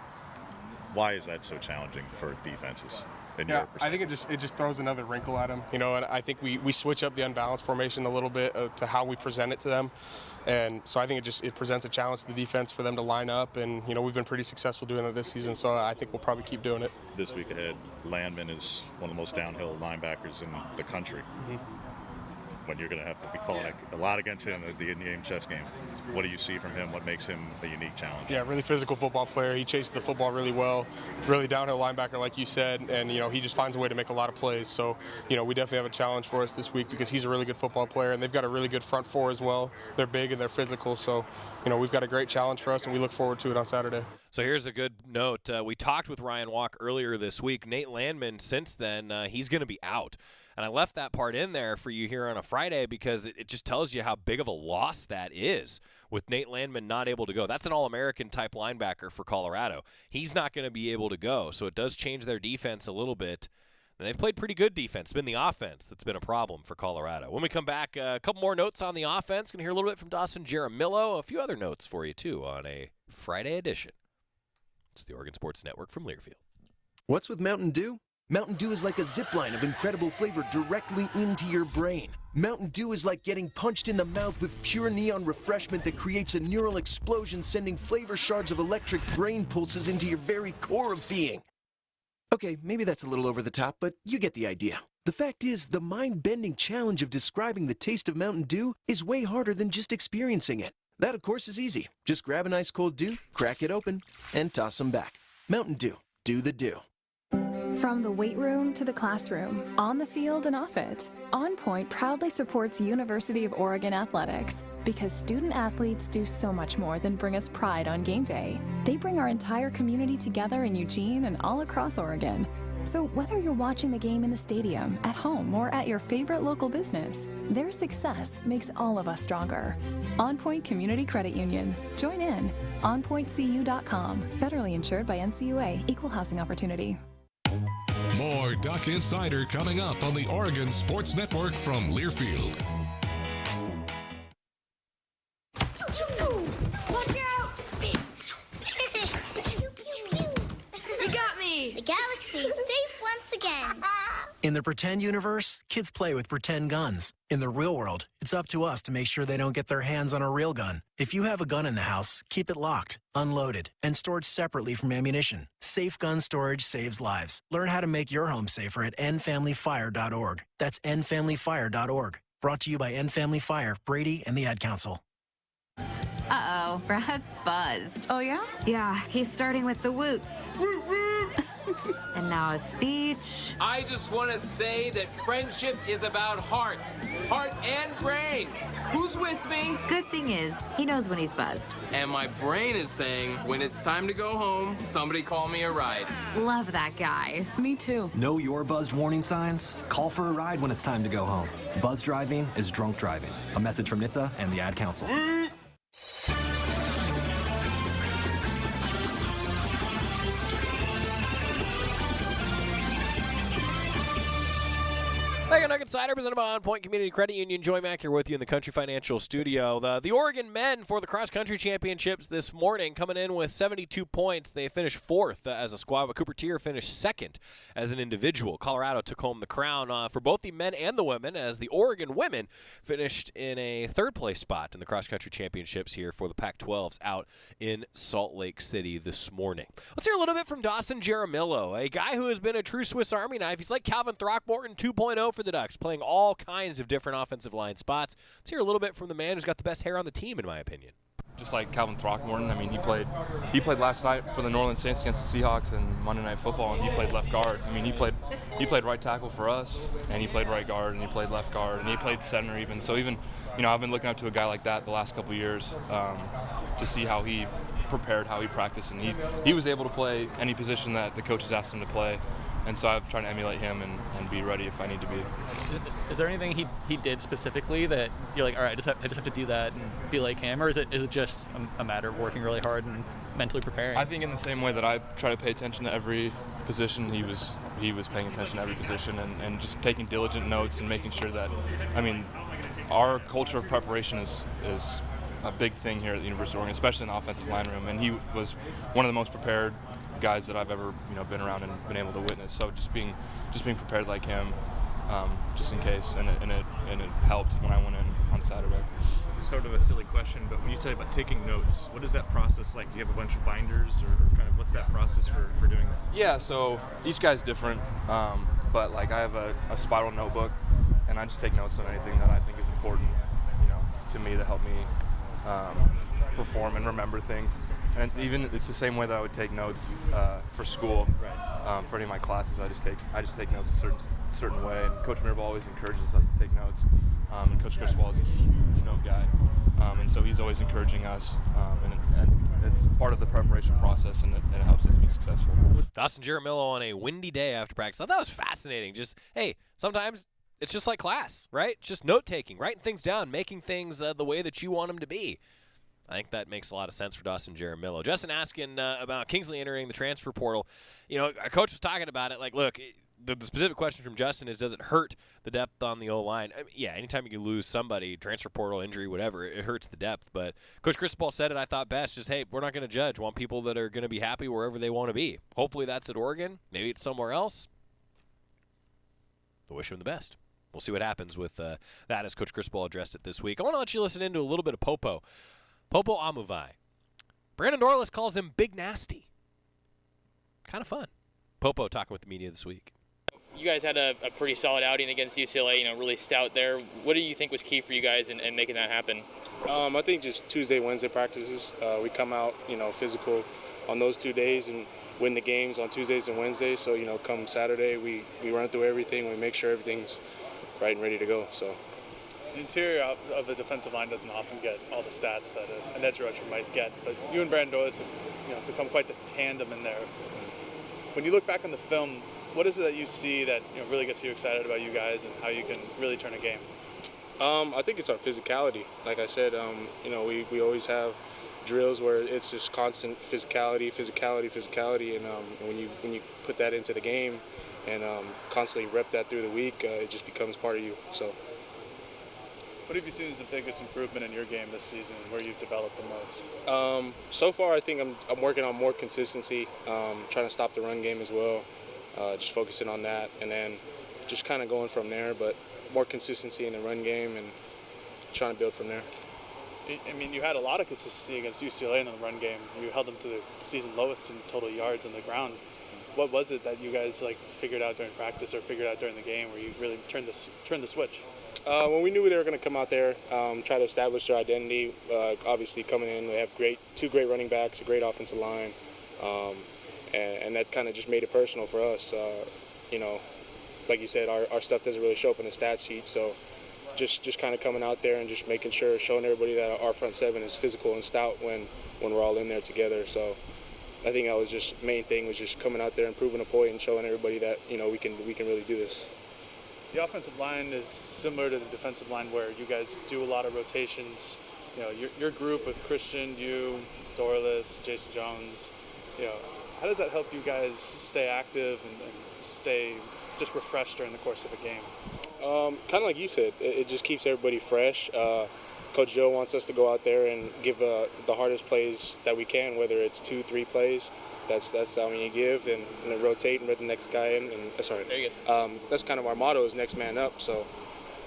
Why is that so challenging for defenses? Yeah, I think it just throws another wrinkle at them, you know, and I think we switch up the unbalanced formation a little bit to how we present it to them, and so I think it presents a challenge to the defense for them to line up, and you know, we've been pretty successful doing it this season, so I think we'll probably keep doing it. This week ahead, Landman is one of the most downhill linebackers in the country. Mm-hmm. When you're going to have to be calling a lot against him in the in-game chess game. What do you see from him? What makes him a unique challenge? Yeah, really physical football player. He chases the football really well. Really downhill linebacker, like you said, and you know, he just finds a way to make a lot of plays. So, you know, we definitely have a challenge for us this week because he's a really good football player, and they've got a really good front four as well. They're big and they're physical, so you know, we've got a great challenge for us, and we look forward to it on Saturday. So here's a good note. We talked with Ryan Walk earlier this week. Nate Landman, since then, he's going to be out. And I left that part in there for you here on a Friday because it just tells you how big of a loss that is with Nate Landman not able to go. That's an All-American type linebacker for Colorado. He's not going to be able to go, so it does change their defense a little bit. And they've played pretty good defense. It's been the offense that's been a problem for Colorado. When we come back, a couple more notes on the offense. Going to hear a little bit from Dawson Jaramillo. A few other notes for you, too, on a Friday edition. It's the Oregon Sports Network from Learfield. What's with Mountain Dew? Mountain Dew is like a zipline of incredible flavor directly into your brain. Mountain Dew is like getting punched in the mouth with pure neon refreshment that creates a neural explosion, sending flavor shards of electric brain pulses into your very core of being. Okay, maybe that's a little over the top, but you get the idea. The fact is, the mind-bending challenge of describing the taste of Mountain Dew is way harder than just experiencing it. That, of course, is easy. Just grab an ice-cold Dew, crack it open, and toss them back. Mountain Dew. Do the Dew. From the weight room to the classroom, on the field and off it, On Point proudly supports University of Oregon athletics because student athletes do so much more than bring us pride on game day. They bring our entire community together in Eugene and all across Oregon. So whether you're watching the game in the stadium, at home, or at your favorite local business, their success makes all of us stronger. On Point Community Credit Union. Join in. OnPointCU.com. Federally insured by NCUA. Equal housing opportunity. More Duck Insider coming up on the Oregon Sports Network from Learfield. Watch out! You got me! The galaxy is safe once again. In the pretend universe, kids play with pretend guns. In the real world, it's up to us to make sure they don't get their hands on a real gun. If you have a gun in the house, keep it locked, unloaded, and stored separately from ammunition. Safe gun storage saves lives. Learn how to make your home safer at endfamilyfire.org. That's endfamilyfire.org. Brought to you by End Family Fire, Brady, and the Ad Council. Uh-oh, Brad's buzzed. Oh, yeah? Yeah, he's starting with the woots. And now a speech. I just want to say that friendship is about heart and brain. Who's with me? Good thing is, he knows when he's buzzed. And my brain is saying, when it's time to go home, somebody call me a ride. Love that guy. Me too. Know your buzzed warning signs? Call for a ride when it's time to go home. Buzz driving is drunk driving. A message from NHTSA and the Ad Council. Second Duck Insider presented by On Point Community Credit Union. Joey Mack here with you in the Country Financial Studio. The Oregon men for the cross-country championships this morning coming in with 72 points. They finished fourth as a squad, but Cooper Tier finished second as an individual. Colorado took home the crown for both the men and the women, as the Oregon women finished in a third-place spot in the cross-country championships here for the Pac-12s out in Salt Lake City this morning. Let's hear a little bit from Dawson Jaramillo, a guy who has been a true Swiss Army knife. He's like Calvin Throckmorton 2.0 for the Ducks, playing all kinds of different offensive line spots. Let's hear a little bit from the man who's got the best hair on the team, in my opinion. Just like Calvin Throckmorton, I mean, he played last night for the New Orleans Saints against the Seahawks in Monday Night Football, and he played left guard. I mean, he played right tackle for us, and he played right guard, and he played left guard, and he played center even. So even, I've been looking up to a guy like that the last couple of years to see how he prepared, how he practiced, and he was able to play any position that the coaches asked him to play. And so I'm trying to emulate him and be ready if I need to be. Is there anything he did specifically that you're like, all right, I just have to do that and be like him, or is it just a matter of working really hard and mentally preparing? I think in the same way that I try to pay attention to every position, he was paying attention to every position and just taking diligent notes and making sure that, our culture of preparation is a big thing here at the University of Oregon, especially in the offensive line room. And he was one of the most prepared guys that I've ever been around and been able to witness. So just being prepared like him, just in case, and it helped when I went in on Saturday. It's sort of a silly question, but when you talk about taking notes, what is that process like? Do you have a bunch of binders, or kind of what's that process for doing that? Yeah, so each guy's different, but like I have a spiral notebook, and I just take notes on anything that I think is important, to me to help me perform and remember things. And even it's the same way that I would take notes for school. Right. For any of my classes, I just take notes a certain way. And Coach Mirabal always encourages us to take notes. And Coach Griswold is a huge note guy, and so he's always encouraging us. And it's part of the preparation process, and it helps us be successful. Dawson Jaramillo on a windy day after practice. I thought that was fascinating. Just, hey, sometimes it's just like class, right? It's just note-taking, writing things down, making things the way that you want them to be. I think that makes a lot of sense for Dawson Jaramillo. Justin asking about Kingsley entering the transfer portal. Our coach was talking about it. Like, look, the specific question from Justin is, does it hurt the depth on the O-line? Yeah, anytime you can lose somebody, transfer portal, injury, whatever, it hurts the depth. But Coach Cristobal said it, I thought, best. Just, hey, we're not going to judge. We want people that are going to be happy wherever they want to be. Hopefully that's at Oregon. Maybe it's somewhere else. We'll wish him the best. We'll see what happens with that as Coach Cristobal addressed it this week. I want to let you listen into a little bit of Popo Amuvai. Brandon Dorless calls him Big Nasty. Kind of fun. Popo talking with the media this week. You guys had a pretty solid outing against UCLA, really stout there. What do you think was key for you guys in making that happen? I think just Tuesday, Wednesday practices. We come out, physical, on those 2 days and win the games on Tuesdays and Wednesdays. So, come Saturday, we run through everything. We make sure everything's right and ready to go. So. The interior of the defensive line doesn't often get all the stats that an edge rusher might get, but you and Brandon Doyle have become quite the tandem in there. When you look back on the film, what is it that you see that really gets you excited about you guys and how you can really turn a game? I think it's our physicality. Like I said, we always have drills where it's just constant physicality, and when you put that into the game and constantly rep that through the week, it just becomes part of you. So. What have you seen as the biggest improvement in your game this season, where you've developed the most? So far, I think I'm working on more consistency, trying to stop the run game as well, just focusing on that, and then just kind of going from there, but more consistency in the run game and trying to build from there. I mean, you had a lot of consistency against UCLA in the run game. You held them to the season lowest in total yards on the ground. What was it that you guys figured out during practice or figured out during the game where you really turned the switch? When we knew they were going to come out there, try to establish their identity. Obviously, coming in, they have two great running backs, a great offensive line, and that kind of just made it personal for us. Like you said, our stuff doesn't really show up in the stat sheet, so just kind of coming out there and just making sure, showing everybody that our front seven is physical and stout when we're all in there together. So I think that was just main thing, was just coming out there and proving a point and showing everybody that we can really do this. The offensive line is similar to the defensive line, where you guys do a lot of rotations. Your group with Christian, you, Dorless, Jason Jones. How does that help you guys stay active and stay just refreshed during the course of a game? Kind of like you said, it just keeps everybody fresh. Coach Joe wants us to go out there and give the hardest plays that we can, whether it's 2-3 plays. That's how many you give, and then rotate and let the next guy in. That's kind of our motto, is next man up. So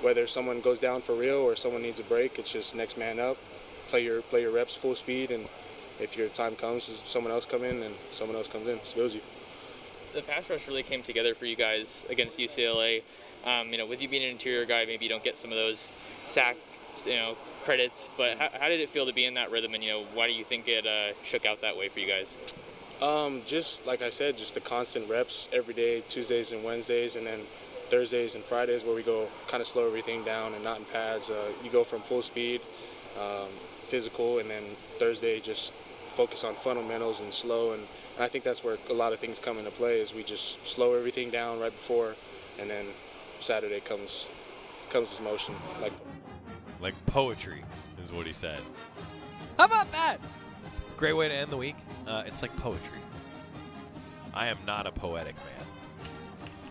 whether someone goes down for real or someone needs a break, it's just next man up. Play your reps full speed, and if your time comes, someone else come in, and someone else comes in, spills you. The pass rush really came together for you guys against UCLA. With you being an interior guy, maybe you don't get some of those sack, credits. But how did it feel to be in that rhythm? And why do you think it shook out that way for you guys? Just like I said, just the constant reps every day, Tuesdays and Wednesdays, and then Thursdays and Fridays where we go kind of slow everything down and not in pads. You go from full speed, physical, and then Thursday just focus on fundamentals and slow. And I think that's where a lot of things come into play, is we just slow everything down right before, and then Saturday comes this motion. Like poetry is what he said. How about that? Great way to end the week. It's like poetry. I am not a poetic man.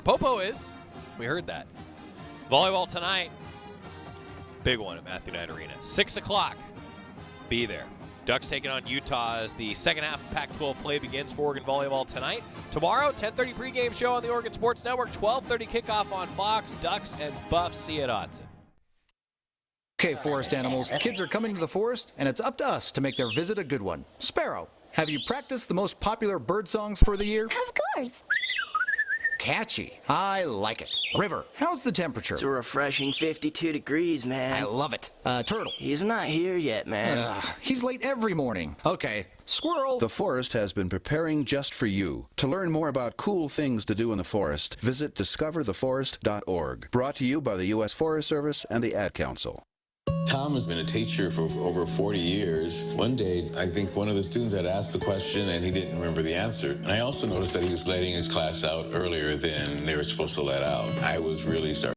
Popo is. We heard that. Volleyball tonight. Big one at Matthew Knight Arena. 6 o'clock. Be there. Ducks taking on Utah as the second half of Pac-12 play begins for Oregon volleyball tonight. Tomorrow, 10:30 pregame show on the Oregon Sports Network. 12:30 kickoff on Fox. Ducks and Buffs. See you at Autzen. Okay, forest animals, kids are coming to the forest, and it's up to us to make their visit a good one. Sparrow, have you practiced the most popular bird songs for the year? Of course. Catchy. I like it. River, how's the temperature? It's a refreshing 52 degrees, man. I love it. Turtle. He's not here yet, man. He's late every morning. Okay. Squirrel. The forest has been preparing just for you. To learn more about cool things to do in the forest, visit discovertheforest.org. Brought to you by the U.S. Forest Service and the Ad Council. Tom has been a teacher for over 40 years. One day, I think one of the students had asked the question and he didn't remember the answer. And I also noticed that he was letting his class out earlier than they were supposed to let out. I was really starting